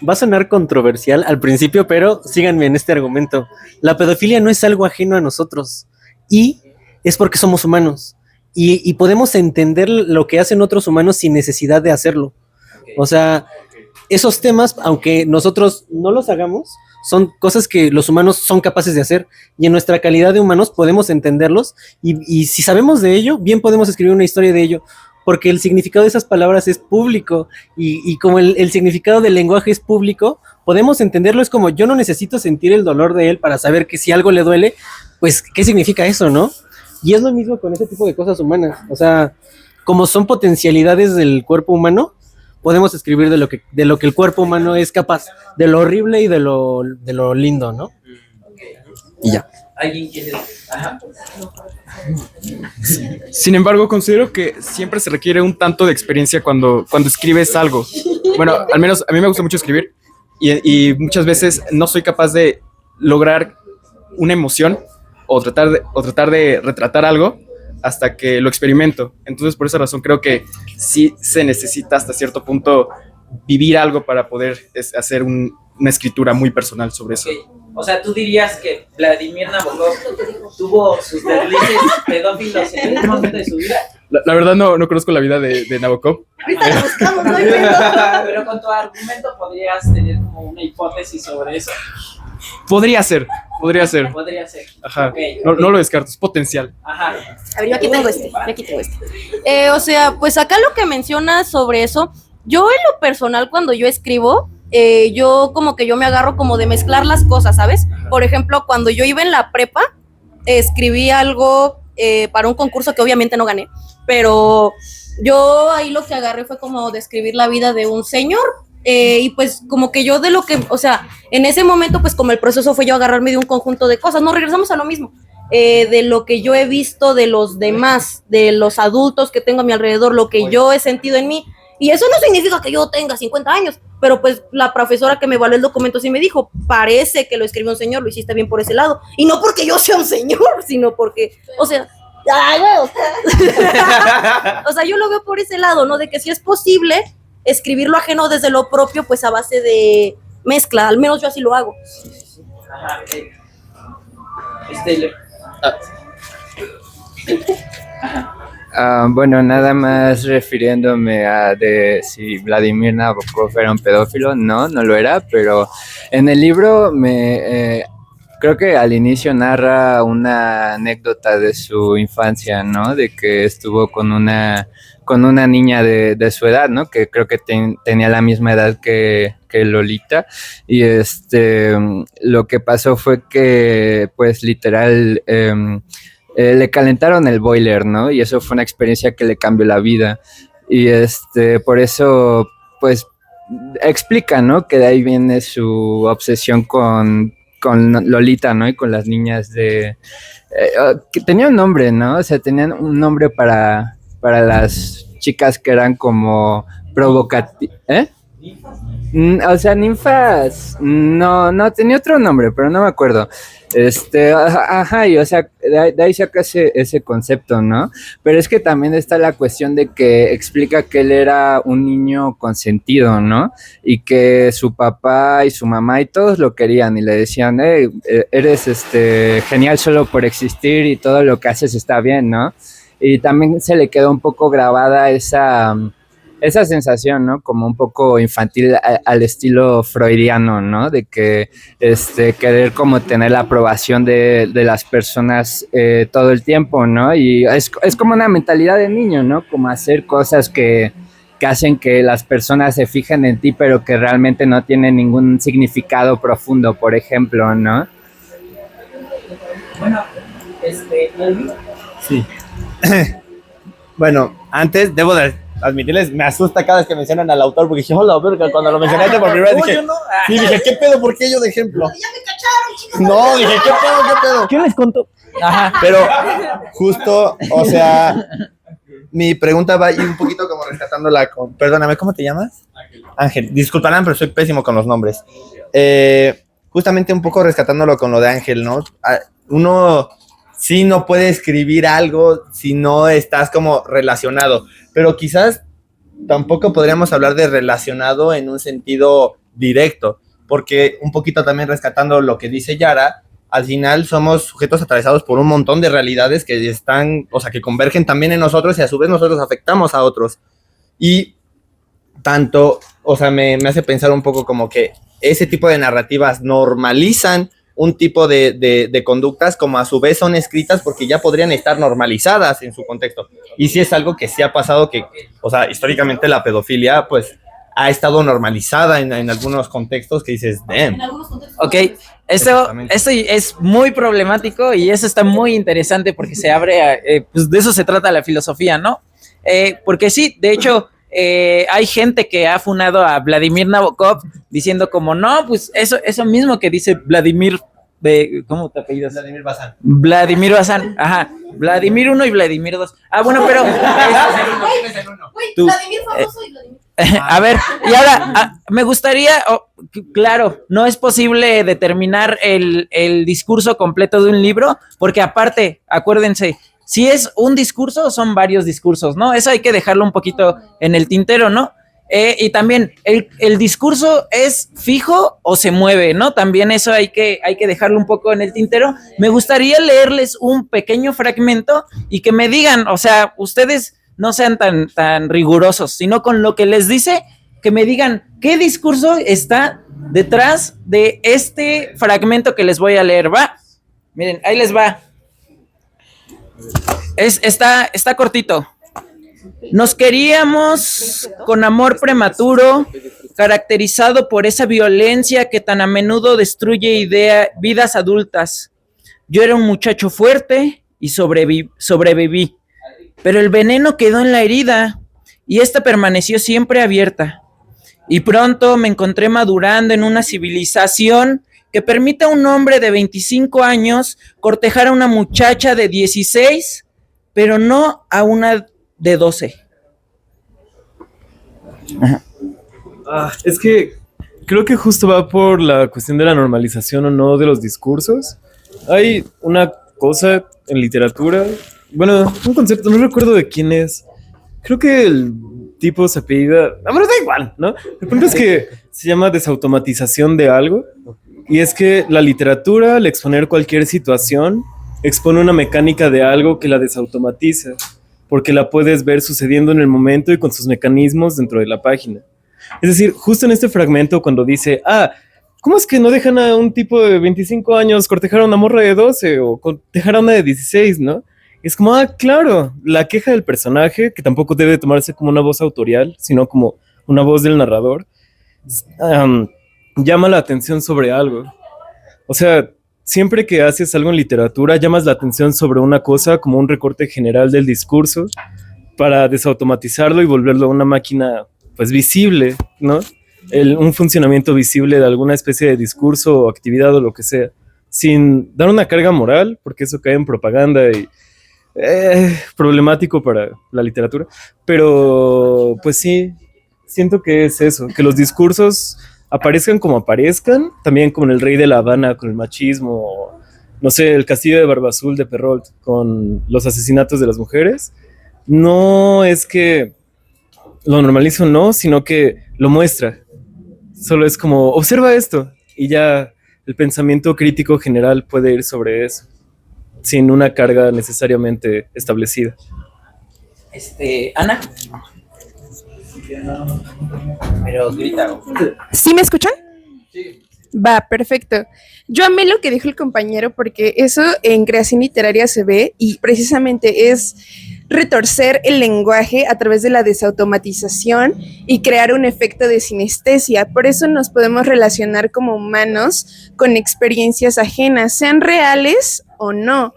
va a sonar controversial al principio, pero síganme en este argumento. La pedofilia no es algo ajeno a nosotros y es porque somos humanos y podemos entender lo que hacen otros humanos sin necesidad de hacerlo. O sea, esos temas, aunque nosotros no los hagamos, son cosas que los humanos son capaces de hacer y en nuestra calidad de humanos podemos entenderlos y si sabemos de ello, bien podemos escribir una historia de ello. Porque el significado de esas palabras es público y como el significado del lenguaje es público, podemos entenderlo. Es como yo no necesito sentir el dolor de él para saber que si algo le duele, pues ¿qué significa eso, no? Y es lo mismo con ese tipo de cosas humanas. O sea, como son potencialidades del cuerpo humano, podemos escribir de lo que el cuerpo humano es capaz, de lo horrible y de lo lindo, ¿no? Y ya. ¿Alguien quiere? Ajá. Sin embargo, considero que siempre se requiere un tanto de experiencia cuando escribes algo. Bueno, al menos a mí me gusta mucho escribir y muchas veces no soy capaz de lograr una emoción o tratar de retratar algo hasta que lo experimento. Entonces, por esa razón creo que sí se necesita hasta cierto punto vivir algo para poder hacer una escritura muy personal sobre eso. Okay. O sea, ¿tú dirías que Vladimir Nabokov tuvo sus deslices pedófilos en algún momento de su vida? La verdad no conozco la vida de Nabokov. Pero con tu argumento podrías tener como una hipótesis sobre eso. Podría ser. Ajá. Okay. No lo descarto, es potencial. Ajá. A ver, yo aquí tengo este. O sea, pues acá lo que mencionas sobre eso, yo en lo personal cuando yo escribo, yo como que yo me agarro como de mezclar las cosas, ¿sabes? Por ejemplo, cuando yo iba en la prepa, escribí algo para un concurso que obviamente no gané, pero yo ahí lo que agarré fue como describir la vida de un señor, y pues como que yo de lo que, o sea, en ese momento pues como el proceso fue yo agarrarme de un conjunto de cosas, no, regresamos a lo mismo, de lo que yo he visto de los demás, de los adultos que tengo a mi alrededor, lo que yo he sentido en mí. Y eso no significa que yo tenga 50 años, pero pues la profesora que me evaluó el documento sí me dijo, parece que lo escribió un señor, lo hiciste bien por ese lado. Y no porque yo sea un señor, sino porque, o sea, o sea, yo lo veo por ese lado, ¿no? De que si es posible escribir lo ajeno desde lo propio, pues a base de mezcla, al menos yo así lo hago. Ajá, okay. Taylor. Bueno, nada más refiriéndome a de si Vladimir Nabokov era un pedófilo, no lo era, pero en el libro creo que al inicio narra una anécdota de su infancia, ¿no? De que estuvo con una niña de su edad, ¿no? Que creo que tenía la misma edad que Lolita, y lo que pasó fue que pues literal le calentaron el boiler, ¿no? Y eso fue una experiencia que le cambió la vida. Y por eso, pues, explica, ¿no? Que de ahí viene su obsesión con Lolita, ¿no? Y con las niñas que tenía un nombre, ¿no? O sea, tenían un nombre para las chicas que eran como provocativas, ¿eh? O sea, ninfas, no, tenía otro nombre, pero no me acuerdo. Ajá, y o sea, de ahí saca ese concepto, ¿no? Pero es que también está la cuestión de que explica que él era un niño consentido, ¿no? Y que su papá y su mamá y todos lo querían y le decían, eres genial solo por existir y todo lo que haces está bien, ¿no? Y también se le quedó un poco grabada esa sensación, ¿no? Como un poco infantil al estilo freudiano, ¿no? De que querer como tener la aprobación de las personas todo el tiempo, ¿no? Y es como una mentalidad de niño, ¿no? Como hacer cosas que hacen que las personas se fijen en ti, pero que realmente no tienen ningún significado profundo, por ejemplo, ¿no? Bueno, Sí. Bueno, antes debo admitirles, me asusta cada vez que mencionan al autor, porque dije, hola, verga, cuando lo mencionaste por primera vez dije, sí, dije, ¿qué pedo? ¿Por qué yo de ejemplo? Ya me cacharon, chicos. No, dije, ¿qué pedo? ¿Quién les contó? Ajá. Pero justo, o sea, mi pregunta va ahí un poquito como rescatándola con, perdóname, ¿cómo te llamas? Ángel, disculparán, pero soy pésimo con los nombres. Justamente un poco rescatándolo con lo de Ángel, ¿no? Uno sí no puede escribir algo si no estás como relacionado, pero quizás tampoco podríamos hablar de relacionado en un sentido directo, porque un poquito también rescatando lo que dice Yara, al final somos sujetos atravesados por un montón de realidades que están, o sea, que convergen también en nosotros y a su vez nosotros afectamos a otros. Y tanto, o sea, me hace pensar un poco como que ese tipo de narrativas normalizan un tipo de conductas como a su vez son escritas porque ya podrían estar normalizadas en su contexto. Y sí es algo que sí ha pasado que, o sea, históricamente la pedofilia pues ha estado normalizada en algunos contextos que dices, damn. Ok, esto es muy problemático y eso está muy interesante porque se abre, pues de eso se trata la filosofía, ¿no? Porque sí, de hecho, hay gente que ha funado a Vladimir Nabokov diciendo como, no, pues eso mismo que dice Vladimir, ¿cómo te apellidas? Vladimir Bazán. Vladimir Bazán, ajá, Vladimir 1 y Vladimir 2. Ah, bueno, pero... Vladimir famoso y Vladimir. A ver, y ahora me gustaría, claro, no es posible determinar el discurso completo de un libro, porque aparte, acuérdense, si es un discurso, son varios discursos, ¿no? Eso hay que dejarlo un poquito en el tintero, ¿no? Y también, ¿el discurso es fijo o se mueve, no? También eso hay que dejarlo un poco en el tintero. Me gustaría leerles un pequeño fragmento y que me digan, o sea, ustedes no sean tan rigurosos, sino con lo que les dice, que me digan qué discurso está detrás de este fragmento que les voy a leer, ¿va? Miren, ahí les va. Está cortito. Nos queríamos con amor prematuro, caracterizado por esa violencia que tan a menudo destruye vidas adultas. Yo era un muchacho fuerte y sobreviví, pero el veneno quedó en la herida y esta permaneció siempre abierta. Y pronto me encontré madurando en una civilización que permite a un hombre de 25 años cortejar a una muchacha de 16, pero no a una de 12. Es que creo que justo va por la cuestión de la normalización o no de los discursos. Hay una cosa en literatura, bueno, un concepto, no recuerdo de quién es. Creo que el tipo se apellida, pero da igual, ¿no? El punto es que se llama desautomatización de algo. Y es que la literatura, al exponer cualquier situación, expone una mecánica de algo que la desautomatiza, porque la puedes ver sucediendo en el momento y con sus mecanismos dentro de la página. Es decir, justo en este fragmento cuando dice, ¿cómo es que no dejan a un tipo de 25 años cortejar a una morra de 12 o cortejar a una de 16, ¿no? Es como, claro, la queja del personaje, que tampoco debe tomarse como una voz autorial, sino como una voz del narrador, llama la atención sobre algo. O sea, siempre que haces algo en literatura, llamas la atención sobre una cosa como un recorte general del discurso para desautomatizarlo y volverlo a una máquina, pues, visible, ¿no? Un funcionamiento visible de alguna especie de discurso o actividad o lo que sea, sin dar una carga moral, porque eso cae en propaganda y problemático para la literatura. Pero, pues sí, siento que es eso, que los discursos aparezcan como aparezcan, también como en El Rey de la Habana con el machismo, o, no sé, El Castillo de Barba Azul de Perrault con los asesinatos de las mujeres. No es que lo normalice o no, sino que lo muestra. Solo es como, observa esto, y ya el pensamiento crítico general puede ir sobre eso, sin una carga necesariamente establecida. Ana. Pero grita. ¿Sí me escuchan? Sí. Va, perfecto. Yo amé lo que dijo el compañero porque eso en creación literaria se ve y precisamente es retorcer el lenguaje a través de la desautomatización y crear un efecto de sinestesia. Por eso nos podemos relacionar como humanos con experiencias ajenas, sean reales o no.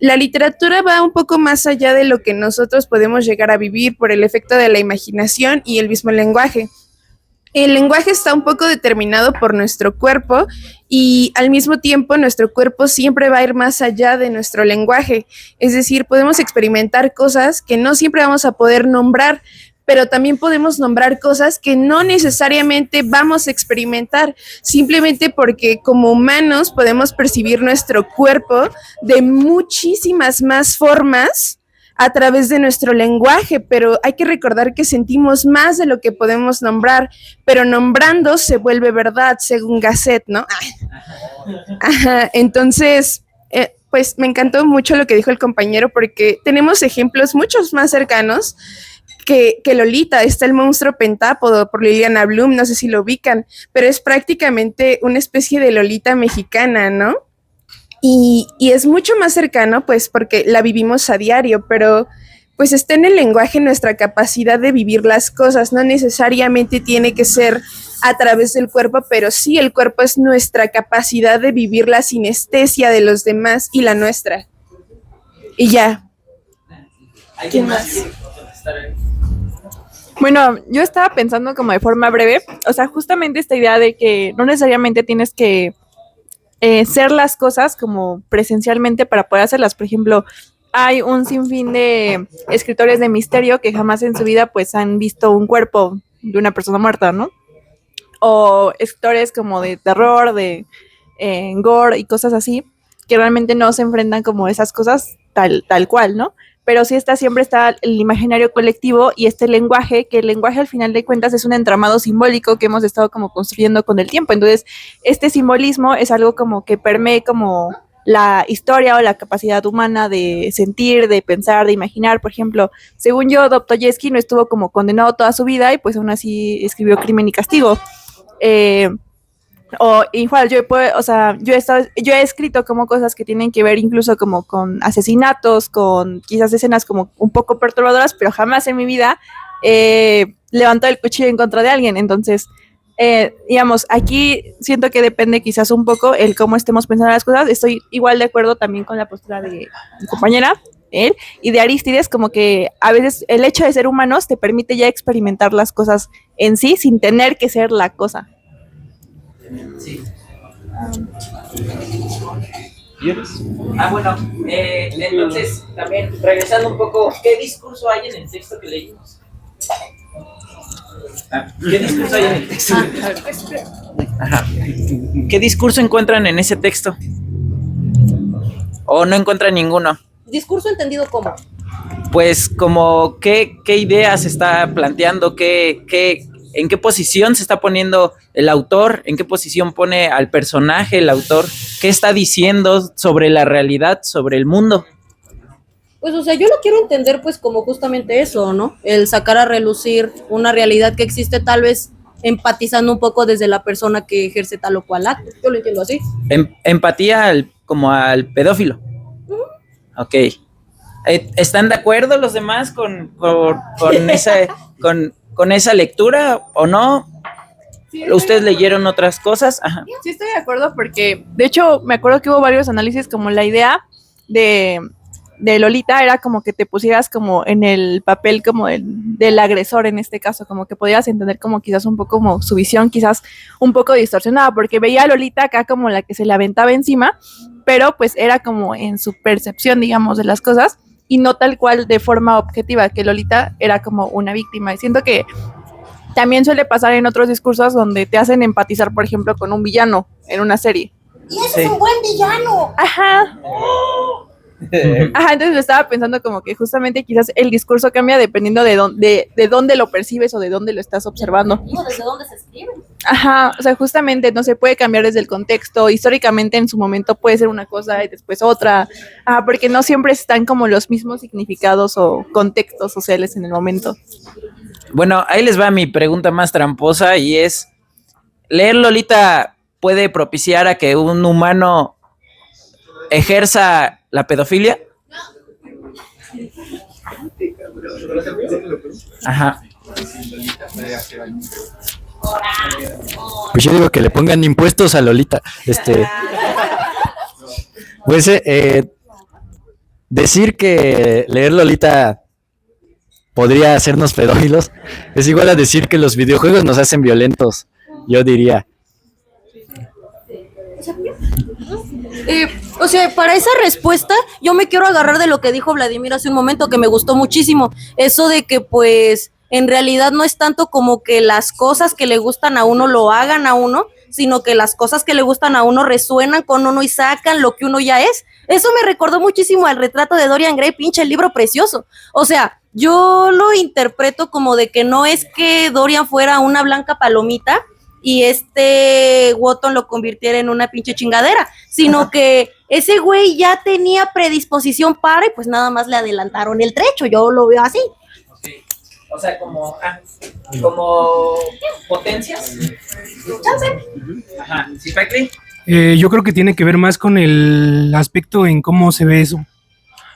la literatura va un poco más allá de lo que nosotros podemos llegar a vivir por el efecto de la imaginación y el mismo lenguaje. El lenguaje está un poco determinado por nuestro cuerpo y al mismo tiempo nuestro cuerpo siempre va a ir más allá de nuestro lenguaje. Es decir, podemos experimentar cosas que no siempre vamos a poder nombrar, pero también podemos nombrar cosas que no necesariamente vamos a experimentar, simplemente porque como humanos podemos percibir nuestro cuerpo de muchísimas más formas a través de nuestro lenguaje, pero hay que recordar que sentimos más de lo que podemos nombrar, pero nombrando se vuelve verdad, según Gasset, ¿no? Ajá, entonces, pues me encantó mucho lo que dijo el compañero, porque tenemos ejemplos muchos más cercanos que Lolita. Está el monstruo pentápodo por Liliana Bloom, no sé si lo ubican, pero es prácticamente una especie de Lolita mexicana, ¿no? Y es mucho más cercano, pues, porque la vivimos a diario, pero pues está en el lenguaje nuestra capacidad de vivir las cosas, no necesariamente tiene que ser a través del cuerpo, pero sí el cuerpo es nuestra capacidad de vivir la sinestesia de los demás y la nuestra. Y ya. ¿Quién más? Bueno, yo estaba pensando como de forma breve, o sea, justamente esta idea de que no necesariamente tienes que ser las cosas como presencialmente para poder hacerlas. Por ejemplo, hay un sinfín de escritores de misterio que jamás en su vida pues han visto un cuerpo de una persona muerta, ¿no? O escritores como de terror, de gore y cosas así, que realmente no se enfrentan como esas cosas tal cual, ¿no? Pero sí siempre está el imaginario colectivo y este lenguaje, que el lenguaje al final de cuentas es un entramado simbólico que hemos estado como construyendo con el tiempo. Entonces, este simbolismo es algo como que permee como la historia o la capacidad humana de sentir, de pensar, de imaginar. Por ejemplo, según yo, Dostoyevsky no estuvo como condenado toda su vida y pues aún así escribió Crimen y Castigo. O igual yo he escrito como cosas que tienen que ver incluso como con asesinatos, con quizás escenas como un poco perturbadoras, pero jamás en mi vida he levantado el cuchillo en contra de alguien. Entonces, digamos, aquí siento que depende quizás un poco el cómo estemos pensando las cosas. Estoy igual de acuerdo también con la postura de mi compañera, él, y de Arístides, como que a veces el hecho de ser humanos te permite ya experimentar las cosas en sí sin tener que ser la cosa. Sí. Bueno, entonces también regresando un poco, ¿qué discurso hay en el texto que leímos? ¿Qué discurso hay en el texto? Ajá. ¿Qué discurso encuentran en ese texto? ¿O no encuentran ninguno? ¿Discurso entendido cómo? Pues como qué ideas está planteando, en qué posición se está poniendo el autor, en qué posición pone al personaje el autor, qué está diciendo sobre la realidad, sobre el mundo. Pues, o sea, yo lo quiero entender pues como justamente eso, ¿no? El sacar a relucir una realidad que existe, tal vez empatizando un poco desde la persona que ejerce tal o cual acto. Yo lo entiendo así. Empatía como al pedófilo. Ok. ¿Están de acuerdo los demás con esa lectura o no? ¿Ustedes leyeron otras cosas? Ajá. Sí, estoy de acuerdo porque, de hecho, me acuerdo que hubo varios análisis como la idea de Lolita era como que te pusieras como en el papel como del agresor en este caso, como que podías entender como quizás un poco como su visión quizás un poco distorsionada, porque veía a Lolita acá como la que se le aventaba encima, pero pues era como en su percepción, digamos, de las cosas y no tal cual de forma objetiva, que Lolita era como una víctima. Y siento que también suele pasar en otros discursos donde te hacen empatizar, por ejemplo, con un villano en una serie. ¡Y ese es un buen villano! Ajá. Ajá, entonces lo estaba pensando como que justamente quizás el discurso cambia dependiendo de dónde lo percibes o de dónde lo estás observando. Digo, ¿desde dónde se escribe? Ajá, o sea, justamente no se puede cambiar desde el contexto. Históricamente en su momento puede ser una cosa y después otra, porque no siempre están como los mismos significados o contextos sociales en el momento. Bueno, ahí les va mi pregunta más tramposa y es, ¿leer Lolita puede propiciar a que un humano ejerza la pedofilia? Ajá. Pues yo digo que le pongan impuestos a Lolita. Pues decir que leer Lolita podría hacernos pedófilos es igual a decir que los videojuegos nos hacen violentos, yo diría. O sea, para esa respuesta yo me quiero agarrar de lo que dijo Vladimir hace un momento, que me gustó muchísimo. Eso de que pues en realidad no es tanto como que las cosas que le gustan a uno lo hagan a uno, sino que las cosas que le gustan a uno resuenan con uno y sacan lo que uno ya es. Eso me recordó muchísimo al retrato de Dorian Gray, pinche libro precioso. O sea, yo lo interpreto como de que no es que Dorian fuera una blanca palomita y Wotton lo convirtiera en una pinche chingadera, sino que ese güey ya tenía predisposición para y pues nada más le adelantaron el trecho, yo lo veo así. O sea, como potencias. Ajá, ¿sí, Packley? Yo creo que tiene que ver más con el aspecto en cómo se ve eso.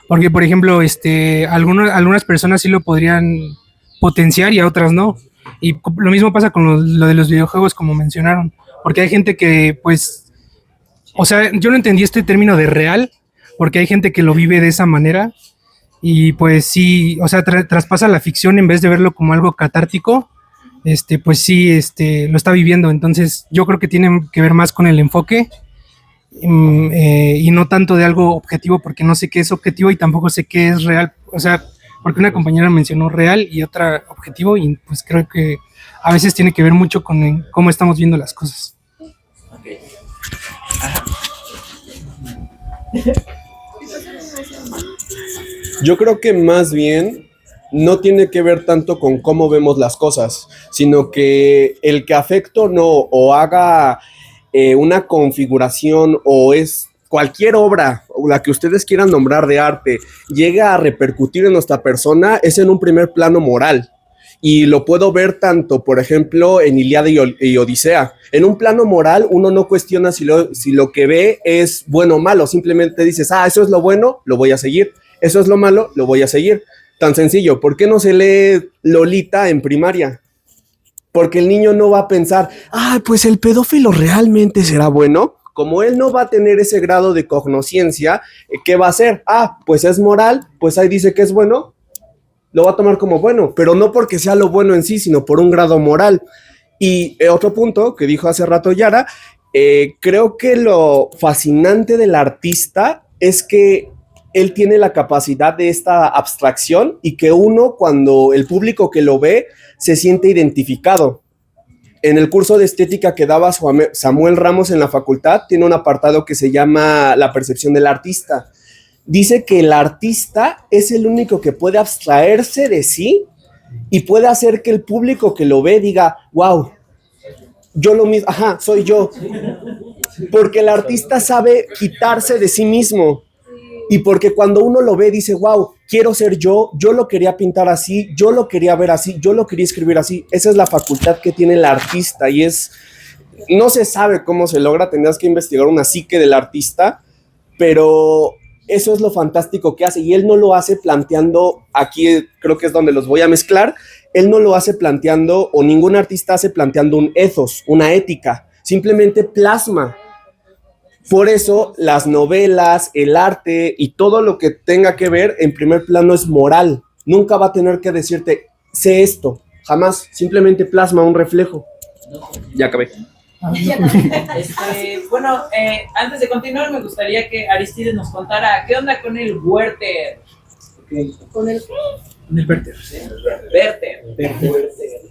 Porque, por ejemplo, algunas personas sí lo podrían potenciar y a otras no. Y lo mismo pasa con lo de los videojuegos, como mencionaron. Porque hay gente que, pues, o sea, yo no entendí este término de real, porque hay gente que lo vive de esa manera. Y pues sí, o sea, traspasa la ficción en vez de verlo como algo catártico, pues sí, lo está viviendo. Entonces yo creo que tiene que ver más con el enfoque y no tanto de algo objetivo, porque no sé qué es objetivo y tampoco sé qué es real. O sea, porque una compañera mencionó real y otra objetivo, y pues creo que a veces tiene que ver mucho con cómo estamos viendo las cosas. Okay. Ajá. Yo creo que más bien no tiene que ver tanto con cómo vemos las cosas, sino que el que afecte o no, o haga una configuración, o es cualquier obra, o la que ustedes quieran nombrar de arte, llega a repercutir en nuestra persona, es en un primer plano moral. Y lo puedo ver tanto, por ejemplo, en Ilíada y Odisea. En un plano moral, uno no cuestiona si lo que ve es bueno o malo, simplemente dices, eso es lo bueno, lo voy a seguir. Eso es lo malo, lo voy a seguir. Tan sencillo. ¿Por qué no se lee Lolita en primaria? Porque el niño no va a pensar, pues el pedófilo realmente será bueno. Como él no va a tener ese grado de cognoscencia, ¿qué va a hacer? Pues es moral, pues ahí dice que es bueno, lo va a tomar como bueno, pero no porque sea lo bueno en sí, sino por un grado moral. Y otro punto que dijo hace rato Yara, creo que lo fascinante del artista es que él tiene la capacidad de esta abstracción y que uno, cuando el público que lo ve, se siente identificado. En el curso de estética que daba Samuel Ramos en la facultad, tiene un apartado que se llama La percepción del artista. Dice que el artista es el único que puede abstraerse de sí y puede hacer que el público que lo ve diga, wow, yo lo mismo, soy yo. Porque el artista sabe quitarse de sí mismo. Y porque cuando uno lo ve dice, wow, quiero ser yo lo quería pintar así, yo lo quería ver así, yo lo quería escribir así. Esa es la facultad que tiene el artista y no se sabe cómo se logra, tendrás que investigar una psique del artista, pero eso es lo fantástico que hace, y él no lo hace planteando, aquí creo que es donde los voy a mezclar, él no lo hace planteando, o ningún artista hace planteando un ethos, una ética, simplemente plasma. Por eso las novelas, el arte y todo lo que tenga que ver en primer plano es moral. Nunca va a tener que decirte, sé esto, jamás, simplemente plasma un reflejo. Ya acabé. Bueno, antes de continuar me gustaría que Aristides nos contara qué onda con el Werther. ¿Con el qué? El Werther.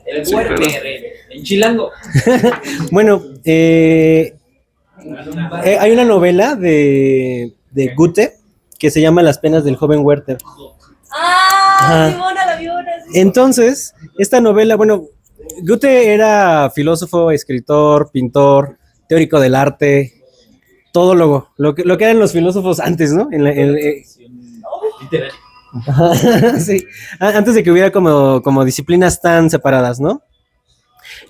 El Werther, en Chilango. Bueno, hay una novela de Goethe que se llama Las penas del joven Werther. La Vivona, sí. Entonces, esta novela, bueno, Goethe era filósofo, escritor, pintor, teórico del arte, todólogo, lo que eran los filósofos antes, ¿no? Sí, antes de que hubiera como disciplinas tan separadas, ¿no?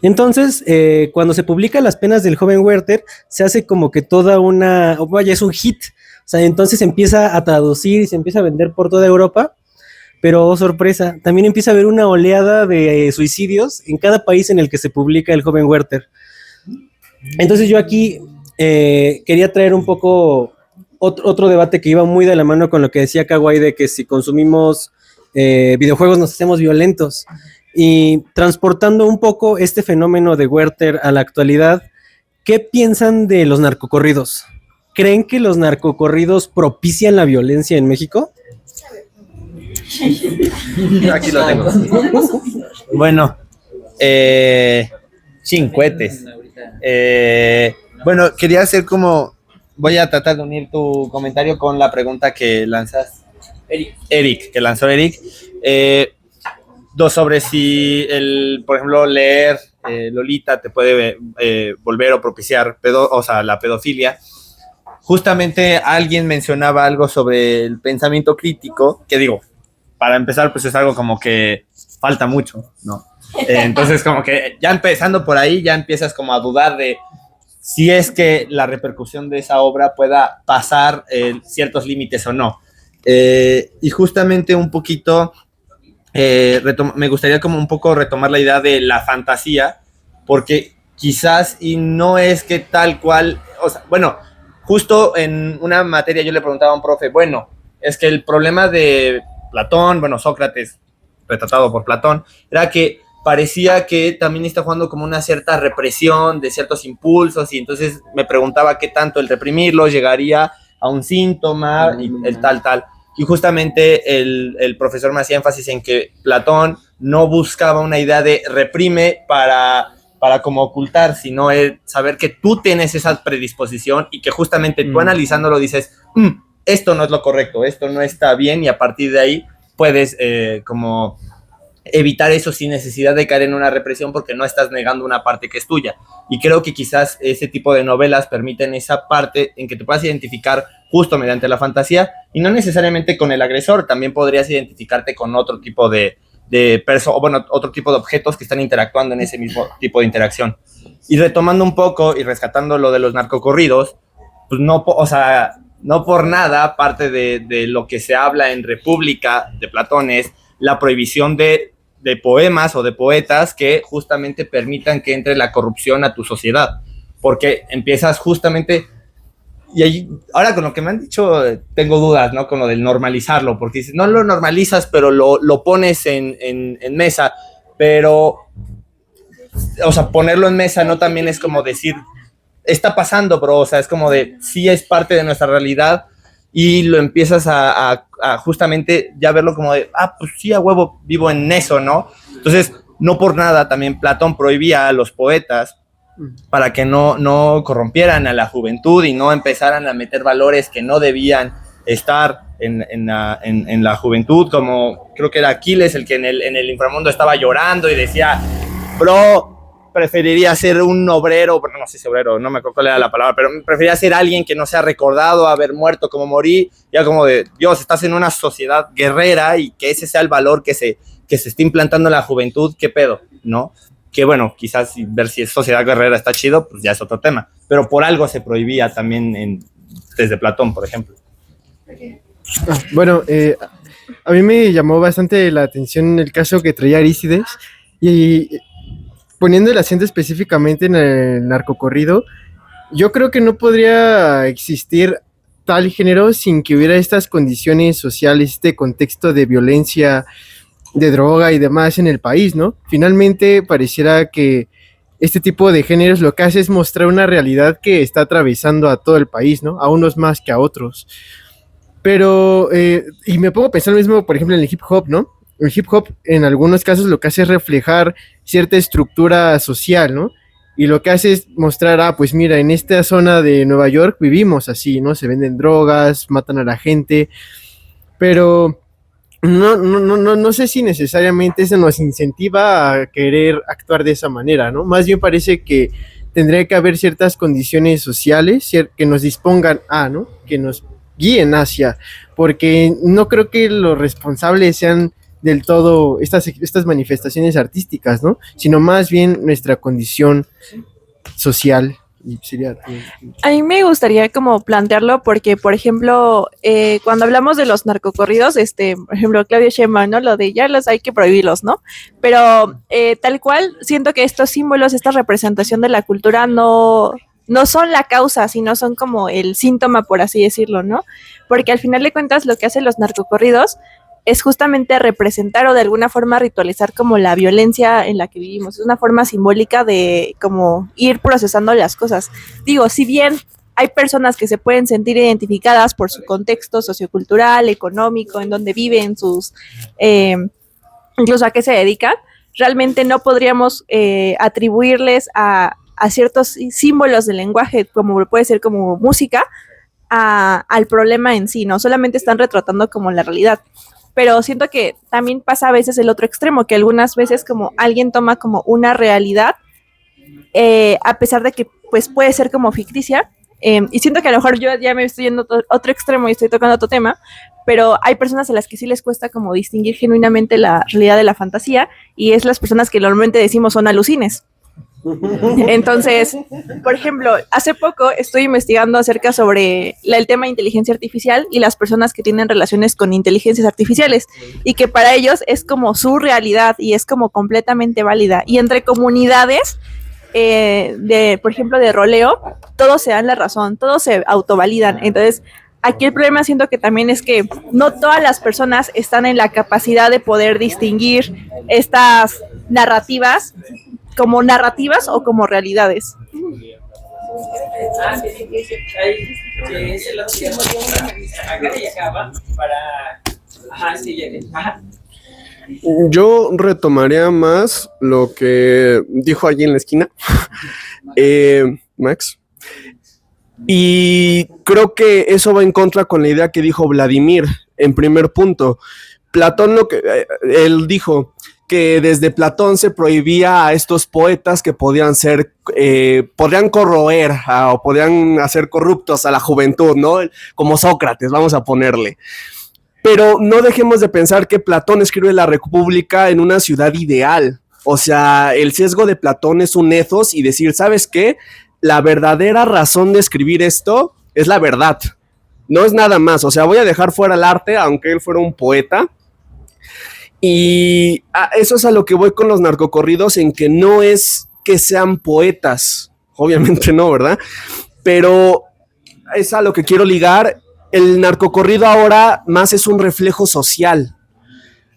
Entonces, cuando se publica Las penas del joven Werther, se hace como que es un hit. O sea, entonces se empieza a traducir y se empieza a vender por toda Europa, pero oh, sorpresa, también empieza a haber una oleada de suicidios en cada país en el que se publica el joven Werther. Entonces yo aquí quería traer un poco otro debate que iba muy de la mano con lo que decía Kawai de que si consumimos videojuegos nos hacemos violentos. Y transportando un poco este fenómeno de Werther a la actualidad, ¿qué piensan de los narcocorridos? ¿Creen que los narcocorridos propician la violencia en México? Aquí lo tengo. Bueno, chincuetes. Bueno, quería hacer como... Voy a tratar de unir tu comentario con la pregunta que lanzas. Que lanzó Eric. Sobre si, por ejemplo, leer Lolita te puede volver o propiciar la pedofilia. Justamente alguien mencionaba algo sobre el pensamiento crítico, que digo, para empezar, pues es algo como que falta mucho, ¿no? Entonces, como que ya empezando por ahí, ya empiezas como a dudar de si es que la repercusión de esa obra pueda pasar ciertos límites o no. Y justamente un poquito, me gustaría como un poco retomar la idea de la fantasía, porque quizás, y no es que tal cual, o sea, bueno, justo en una materia yo le preguntaba a un profe, bueno, es que el problema de Platón, bueno, Sócrates, retratado por Platón, era que parecía que también está jugando como una cierta represión de ciertos impulsos, y entonces me preguntaba qué tanto el reprimirlos llegaría a un síntoma y el tal. Y justamente el profesor me hacía énfasis en que Platón no buscaba una idea de reprime para como ocultar, sino el saber que tú tienes esa predisposición y que justamente tú analizándolo dices, esto no es lo correcto, esto no está bien, y a partir de ahí puedes como evitar eso sin necesidad de caer en una represión porque no estás negando una parte que es tuya. Y creo que quizás ese tipo de novelas permiten esa parte en que te puedas identificar justo mediante la fantasía y no necesariamente con el agresor, también podrías identificarte con otro tipo otro tipo de objetos que están interactuando en ese mismo tipo de interacción. Y retomando un poco y rescatando lo de los narcocorridos, pues no por nada, parte de lo que se habla en República de Platón es la prohibición de poemas o de poetas que justamente permitan que entre la corrupción a tu sociedad, porque empiezas justamente, y ahí, ahora con lo que me han dicho tengo dudas, ¿no? Con lo del normalizarlo, porque dices, no lo normalizas, pero lo pones en mesa, pero, o sea, ponerlo en mesa no también es como decir, está pasando, bro, o sea, es como de, sí es parte de nuestra realidad, y lo empiezas a justamente ya verlo como de, pues sí, a huevo, vivo en eso, ¿no? Entonces, no por nada, también Platón prohibía a los poetas para que no corrompieran a la juventud y no empezaran a meter valores que no debían estar en la juventud, como creo que era Aquiles el que en el inframundo estaba llorando y decía, bro, preferiría ser un obrero, bueno, no sé si obrero, no me acuerdo cuál era la palabra, pero preferiría ser alguien que no sea recordado, haber muerto como morí, ya como de, Dios, estás en una sociedad guerrera y que ese sea el valor que se esté implantando en la juventud, ¿qué pedo? ¿No? Que bueno, quizás ver si es sociedad guerrera está chido, pues ya es otro tema, pero por algo se prohibía también desde Platón, por ejemplo. Bueno, a mí me llamó bastante la atención el caso que traía Arístides y poniendo el acento específicamente en el narcocorrido, yo creo que no podría existir tal género sin que hubiera estas condiciones sociales, este contexto de violencia, de droga y demás en el país, ¿no? Finalmente pareciera que este tipo de géneros lo que hace es mostrar una realidad que está atravesando a todo el país, ¿no? A unos más que a otros. Pero, y me pongo a pensar lo mismo, por ejemplo, en el hip hop, ¿no? El hip hop en algunos casos lo que hace es reflejar cierta estructura social, ¿no? Y lo que hace es mostrar, pues mira, en esta zona de Nueva York vivimos así, ¿no? Se venden drogas, matan a la gente, pero no sé si necesariamente eso nos incentiva a querer actuar de esa manera, ¿no? Más bien parece que tendría que haber ciertas condiciones sociales que nos dispongan ¿no? Que nos guíen hacia, porque no creo que los responsables sean del todo estas manifestaciones artísticas, ¿no? Sino más bien nuestra condición social. Y sería... A mí me gustaría como plantearlo porque, por ejemplo, cuando hablamos de los narcocorridos, por ejemplo, Claudio Sheinbaum, ¿no? Lo de ya los hay que prohibirlos, ¿no? Pero tal cual, siento que estos símbolos, esta representación de la cultura no no son la causa, sino son como el síntoma, por así decirlo, ¿no? Porque al final de cuentas lo que hacen los narcocorridos es justamente representar o de alguna forma ritualizar como la violencia en la que vivimos. Es una forma simbólica de como ir procesando las cosas. Digo, si bien hay personas que se pueden sentir identificadas por su contexto sociocultural, económico, en donde viven, incluso a qué se dedican, realmente no podríamos atribuirles a ciertos símbolos del lenguaje, como puede ser como música, al problema en sí, no solamente están retratando como la realidad. Pero siento que también pasa a veces el otro extremo, que algunas veces como alguien toma como una realidad, a pesar de que pues puede ser como ficticia, y siento que a lo mejor yo ya me estoy yendo a otro extremo y estoy tocando otro tema, pero hay personas a las que sí les cuesta como distinguir genuinamente la realidad de la fantasía, y es las personas que normalmente decimos son alucines. Entonces, por ejemplo, hace poco estoy investigando acerca sobre el tema de inteligencia artificial y las personas que tienen relaciones con inteligencias artificiales y que para ellos es como su realidad y es como completamente válida. Y entre comunidades, por ejemplo, de roleo, todos se dan la razón, todos se autovalidan. Entonces, aquí el problema siento que también es que no todas las personas están en la capacidad de poder distinguir estas narrativas como narrativas o como realidades. Yo retomaría más lo que dijo allí en la esquina, Max. Y creo que eso va en contra con la idea que dijo Vladimir en primer punto. Platón, él dijo que desde Platón se prohibía a estos poetas que podían corroer o podían hacer corruptos a la juventud, ¿no? Como Sócrates, vamos a ponerle. Pero no dejemos de pensar que Platón escribe la República en una ciudad ideal. O sea, el sesgo de Platón es un ethos y decir, ¿sabes qué? La verdadera razón de escribir esto es la verdad. No es nada más. O sea, voy a dejar fuera el arte, aunque él fuera un poeta. Y eso es a lo que voy con los narcocorridos, en que no es que sean poetas, obviamente no, ¿verdad? Pero es a lo que quiero ligar. El narcocorrido ahora más es un reflejo social.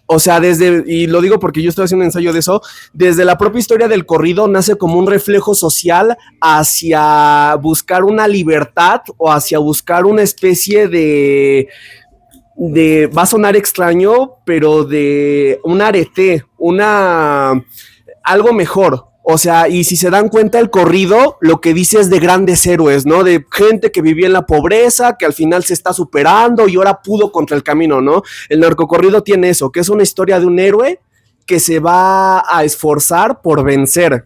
O sea, y lo digo porque yo estoy haciendo un ensayo de eso, desde la propia historia del corrido nace como un reflejo social hacia buscar una libertad o hacia buscar una especie de va a sonar extraño, pero de un arete, algo mejor. O sea, y si se dan cuenta, el corrido lo que dice es de grandes héroes, ¿no? De gente que vivía en la pobreza, que al final se está superando y ahora pudo contra el camino, ¿no? El narcocorrido tiene eso, que es una historia de un héroe que se va a esforzar por vencer.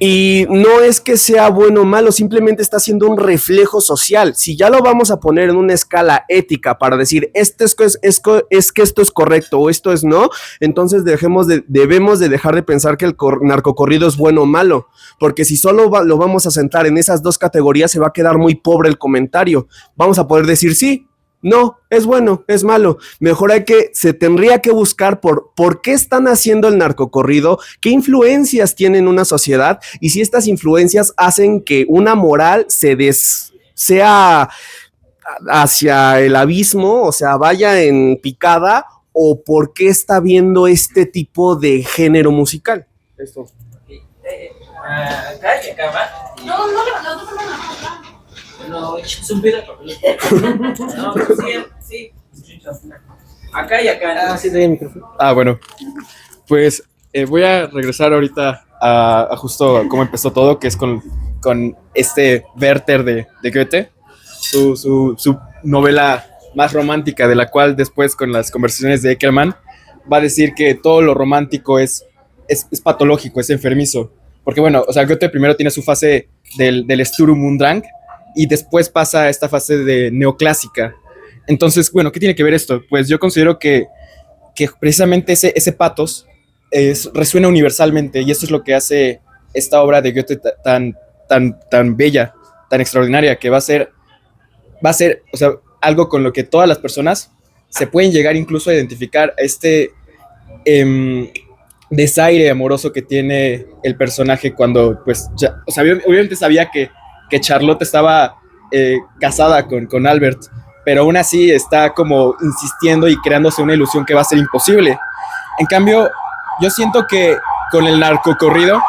Y no es que sea bueno o malo, simplemente está haciendo un reflejo social. Si ya lo vamos a poner en una escala ética para decir, es que esto es correcto o esto es no, entonces debemos de dejar de pensar que el narcocorrido es bueno o malo, porque si solo lo vamos a centrar en esas dos categorías, se va a quedar muy pobre el comentario. Vamos a poder decir sí, no, es bueno, es malo. Mejor se tendría que buscar por qué están haciendo el narcocorrido, qué influencias tiene en una sociedad y si estas influencias hacen que una moral sea hacia el abismo, o sea, vaya en picada, o por qué está viendo este tipo de género musical. Esto. Acá y acá va. No. No, es un pedo. No, sí. Acá y acá. Sí, tenía el micrófono. Bueno. Pues voy a regresar ahorita a justo cómo empezó todo, que es con este Werther de Goethe, su novela más romántica, de la cual después con las conversaciones de Eckermann va a decir que todo lo romántico es patológico, es enfermizo. Porque bueno, o sea, Goethe primero tiene su fase del Sturm und Drang, y después pasa a esta fase de neoclásica. Entonces, bueno, ¿qué tiene que ver esto? Pues yo considero que precisamente ese patos resuena universalmente, y eso es lo que hace esta obra de Goethe tan bella, tan extraordinaria, que va a ser, o sea, algo con lo que todas las personas se pueden llegar incluso a identificar, desaire amoroso que tiene el personaje cuando, pues, o sea, obviamente sabía que Charlotte estaba casada con Albert, pero aún así está como insistiendo y creándose una ilusión que va a ser imposible. En cambio, yo siento que con el narcocorrido,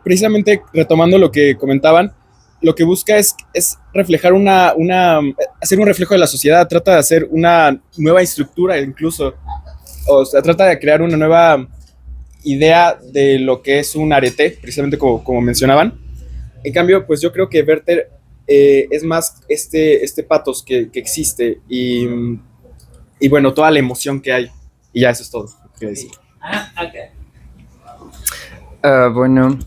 precisamente retomando lo que comentaban, lo que busca es reflejar hacer un reflejo de la sociedad, trata de hacer una nueva estructura incluso, o sea, trata de crear una nueva idea de lo que es un arete, precisamente como mencionaban. En cambio, pues yo creo que Werther es más este pathos que existe y bueno, toda la emoción que hay. Y ya, eso es todo lo que quería decir. Bueno,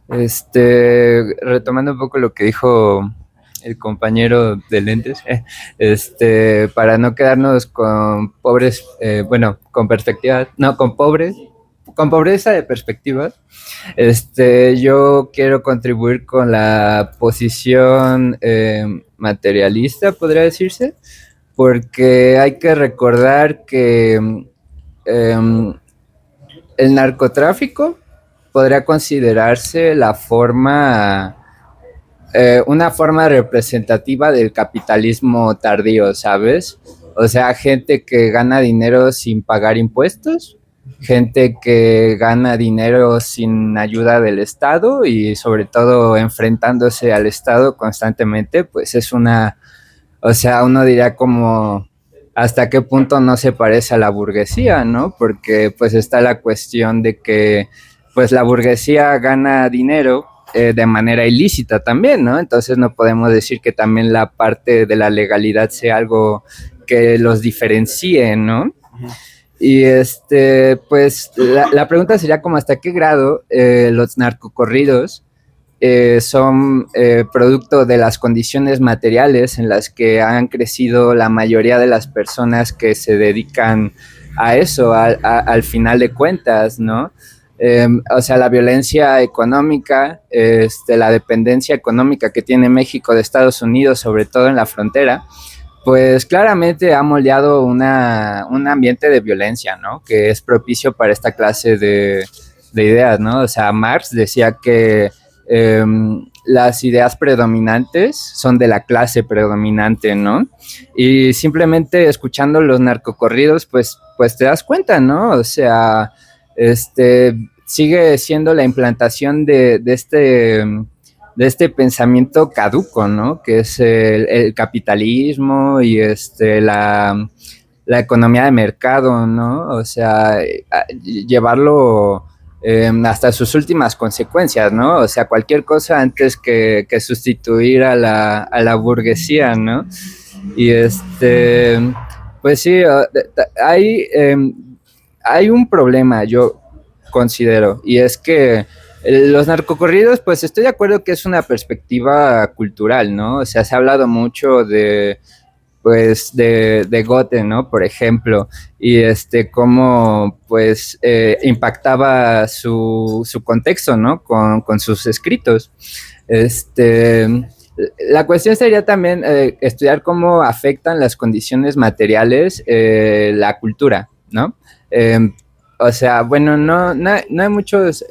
retomando un poco lo que dijo el compañero de lentes, para no quedarnos con pobres, con perspectivas, no, con pobreza de perspectivas, yo quiero contribuir con la posición materialista, podría decirse, porque hay que recordar que el narcotráfico podría considerarse una forma representativa del capitalismo tardío, ¿sabes? O sea, gente que gana dinero sin pagar impuestos, gente que gana dinero sin ayuda del Estado y sobre todo enfrentándose al Estado constantemente, pues es o sea, uno diría como hasta qué punto no se parece a la burguesía, ¿no? Porque pues está la cuestión de que pues la burguesía gana dinero de manera ilícita también, ¿no? Entonces no podemos decir que también la parte de la legalidad sea algo que los diferencie, ¿no? Uh-huh. Y pues la pregunta sería como hasta qué grado los narcocorridos son producto de las condiciones materiales en las que han crecido la mayoría de las personas que se dedican a eso, al final de cuentas, ¿no? O sea, la violencia económica, la dependencia económica que tiene México de Estados Unidos, sobre todo en la frontera, pues claramente ha moldeado un ambiente de violencia, ¿no? Que es propicio para esta clase de ideas, ¿no? O sea, Marx decía que las ideas predominantes son de la clase predominante, ¿no? Y simplemente escuchando los narcocorridos, pues te das cuenta, ¿no? O sea, sigue siendo la implantación de este pensamiento caduco, ¿no? Que es el capitalismo y la economía de mercado, ¿no? O sea, llevarlo hasta sus últimas consecuencias, ¿no? O sea, cualquier cosa antes que sustituir a la burguesía, ¿no? Y pues sí, hay un problema, yo considero, y es que los narcocorridos, pues estoy de acuerdo que es una perspectiva cultural, ¿no? O sea, se ha hablado mucho de Goethe, ¿no? Por ejemplo, y cómo pues impactaba su contexto, ¿no? Con sus escritos. La cuestión sería también estudiar cómo afectan las condiciones materiales la cultura, ¿no? O sea, bueno, no hay muchos,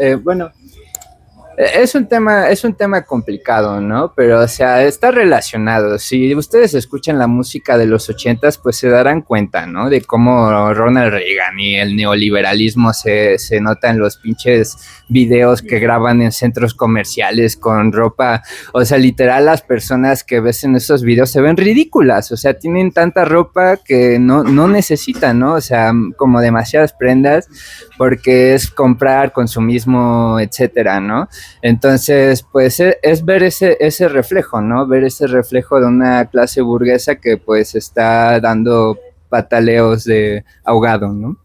es un tema complicado, ¿no? Pero, o sea, está relacionado. Si ustedes escuchan la música de los 80s, pues se darán cuenta, ¿no? De cómo Ronald Reagan y el neoliberalismo se nota en los pinches videos que graban en centros comerciales con ropa. O sea, literal, las personas que ves en esos videos se ven ridículas. O sea, tienen tanta ropa que no necesitan, ¿no? O sea, como demasiadas prendas, porque es comprar, consumismo, etcétera, ¿no? Entonces, pues es ver ese reflejo, ¿no? Ver ese reflejo de una clase burguesa que pues está dando pataleos de ahogado, ¿no?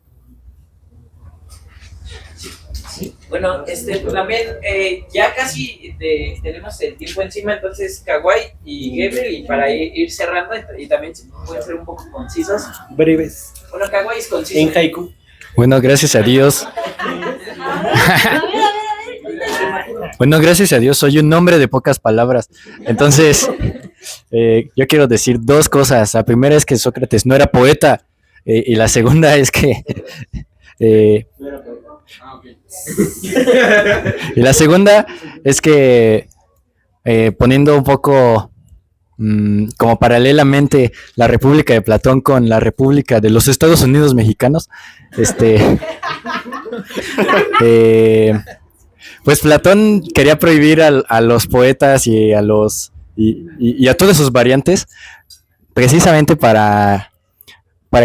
Sí. Bueno, también ya casi tenemos el tiempo encima, entonces Kawai y Gabriel, y para ir cerrando, y también pueden ser un poco concisos. Breves. Bueno, Kawai es conciso. En haiku. Bueno, gracias a Dios. Bueno, gracias a Dios, soy un hombre de pocas palabras. Entonces, Yo quiero decir dos cosas. La primera es que Sócrates no era poeta, y la segunda es que... y la segunda es que, poniendo un poco como paralelamente la República de Platón con la República de los Estados Unidos mexicanos, pues Platón quería prohibir a los poetas y a los y a todas sus variantes, precisamente para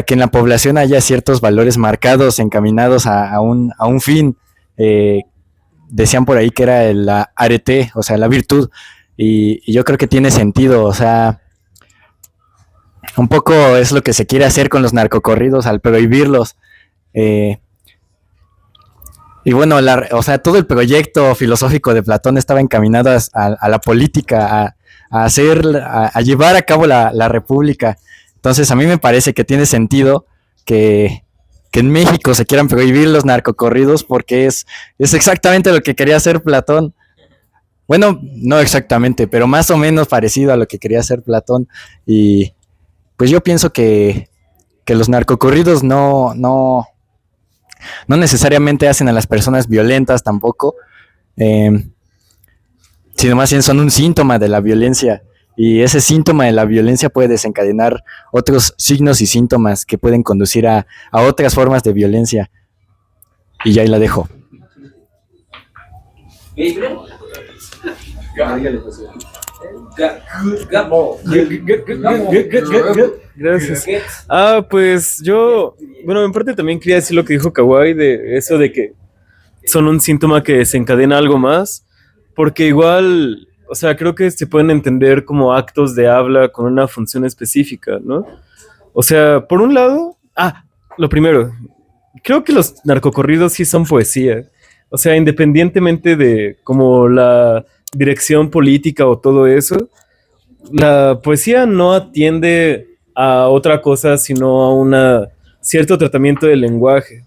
que en la población haya ciertos valores marcados, encaminados a un fin. Decían por ahí que era la arete, o sea, la virtud, y yo creo que tiene sentido, o sea, un poco es lo que se quiere hacer con los narcocorridos al prohibirlos. Y bueno, o sea, todo el proyecto filosófico de Platón estaba encaminado a la política, a llevar a cabo la república. Entonces a mí me parece que tiene sentido que en México se quieran prohibir los narcocorridos, porque es exactamente lo que quería hacer Platón. Bueno, no exactamente, pero más o menos parecido a lo que quería hacer Platón. Y pues yo pienso que los narcocorridos no necesariamente hacen a las personas violentas tampoco, sino más bien son un síntoma de la violencia. Y ese síntoma de la violencia puede desencadenar otros signos y síntomas que pueden conducir a otras formas de violencia. Y ya ahí la dejo. Gracias. Pues yo, bueno, en parte también quería decir lo que dijo Kawai, de eso de que son un síntoma que desencadena algo más, porque igual, o sea, creo que se pueden entender como actos de habla con una función específica, ¿no? O sea, por un lado, lo primero, creo que los narcocorridos sí son poesía. O sea, independientemente de como la dirección política o todo eso, la poesía no atiende a otra cosa sino a un cierto tratamiento del lenguaje.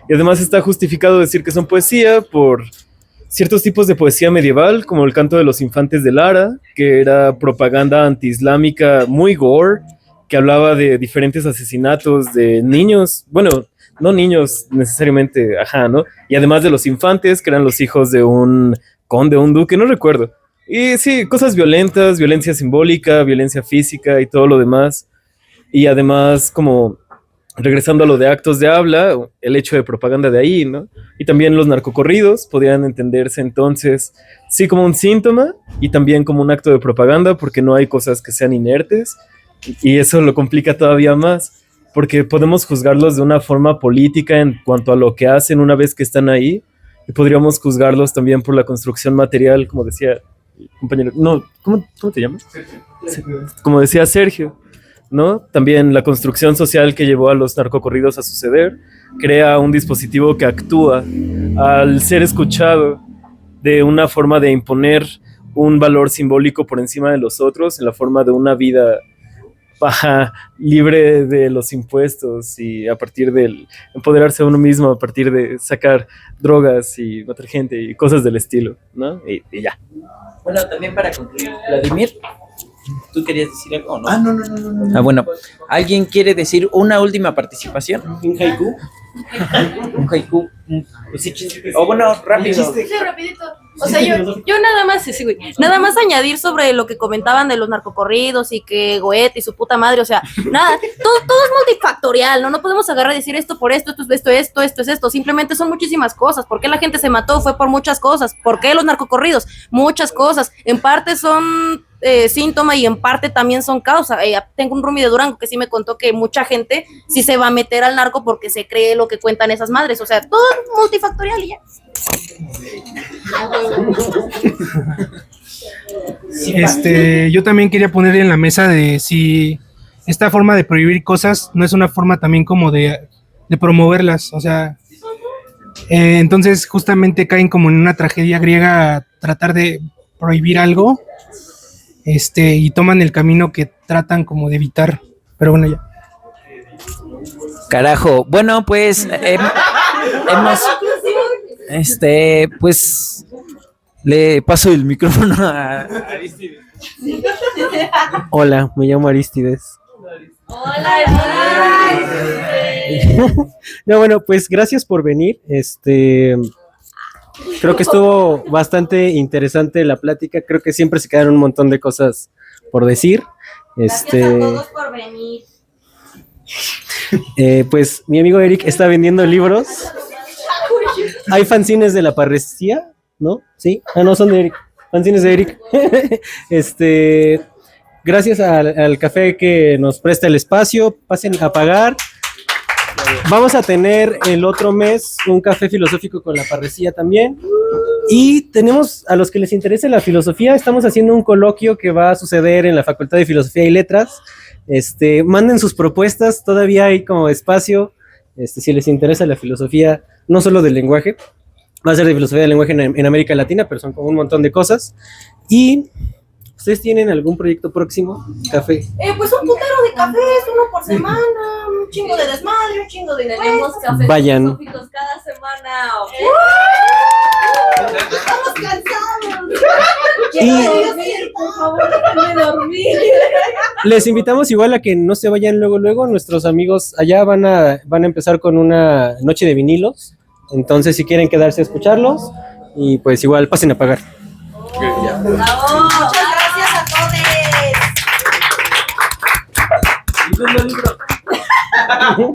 Y además está justificado decir que son poesía por ciertos tipos de poesía medieval, como el canto de los infantes de Lara, que era propaganda antiislámica muy gore, que hablaba de diferentes asesinatos de niños, bueno, no niños necesariamente, ¿no? Y además de los infantes, que eran los hijos de un conde o un duque, no recuerdo. Y sí, cosas violentas, violencia simbólica, violencia física y todo lo demás. Y además, como regresando a lo de actos de habla, el hecho de propaganda de ahí, ¿no? Y también los narcocorridos podrían entenderse entonces, sí, como un síntoma y también como un acto de propaganda, porque no hay cosas que sean inertes. Y eso lo complica todavía más, porque podemos juzgarlos de una forma política en cuanto a lo que hacen una vez que están ahí, y podríamos juzgarlos también por la construcción material, como decía el compañero, no, ¿cómo te llamas? Sí, como decía Sergio, ¿no? También la construcción social que llevó a los narcocorridos a suceder crea un dispositivo que actúa al ser escuchado de una forma de imponer un valor simbólico por encima de los otros, en la forma de una vida libre de los impuestos y a partir del empoderarse a uno mismo, a partir de sacar drogas y matar gente y cosas del estilo, ¿no? Y ya. Bueno, también para concluir, Vladimir, ¿tú querías decir algo o no? No. Bueno, ¿alguien quiere decir una última participación? ¿Un haiku? Un haiku. O bueno, rápido. Sí, rapidito. O sea, yo nada más, sí, güey, nada más añadir sobre lo que comentaban de los narcocorridos y que Goethe y su puta madre, o sea, nada, todo es multifactorial, ¿no? No podemos agarrar y decir esto por esto es esto, simplemente son muchísimas cosas. ¿Por qué la gente se mató? Fue por muchas cosas. ¿Por qué los narcocorridos? Muchas cosas. En parte son síntoma y en parte también son causa. Tengo un roomie de Durango que sí me contó que mucha gente sí se va a meter al narco porque se cree lo que cuentan esas madres, o sea, todo es multifactorial y ya. Yo también quería poner en la mesa de si esta forma de prohibir cosas no es una forma también como de promoverlas, o sea, entonces justamente caen como en una tragedia griega tratar de prohibir algo, y toman el camino que tratan como de evitar, pero bueno, ya. Carajo, bueno, pues hemos pues le paso el micrófono a Aristide. Hola, me llamo Aristides. No, bueno, pues gracias por venir. Creo que estuvo bastante interesante la plática. Creo que siempre se quedaron un montón de cosas por decir. Gracias a todos por venir. Pues mi amigo Eric está vendiendo libros. Hay fanzines de la parresía, ¿no? Sí. Ah, no, son de Eric. Fanzines de Eric. Gracias al café que nos presta el espacio. Pasen a pagar. Vamos a tener el otro mes un café filosófico con la parresía también. Y tenemos, a los que les interese la filosofía, estamos haciendo un coloquio que va a suceder en la Facultad de Filosofía y Letras. Manden sus propuestas, todavía hay como espacio. Si les interesa la filosofía, no solo del lenguaje, va a ser de filosofía del lenguaje en América Latina, pero son como un montón de cosas. Y ¿ustedes tienen algún proyecto próximo? Café. Pues un putero de cafés, uno por semana, un chingo de desmadre, un chingo de Tenemos cafés Vayan. filosóficos cada semana. Estamos cansados. Y- Por favor, déjenme dormir. Les invitamos igual a que no se vayan luego. Nuestros amigos allá van a empezar con una noche de vinilos. Entonces, si quieren quedarse a escucharlos, y pues igual pasen a pagar. Muchas gracias a todos.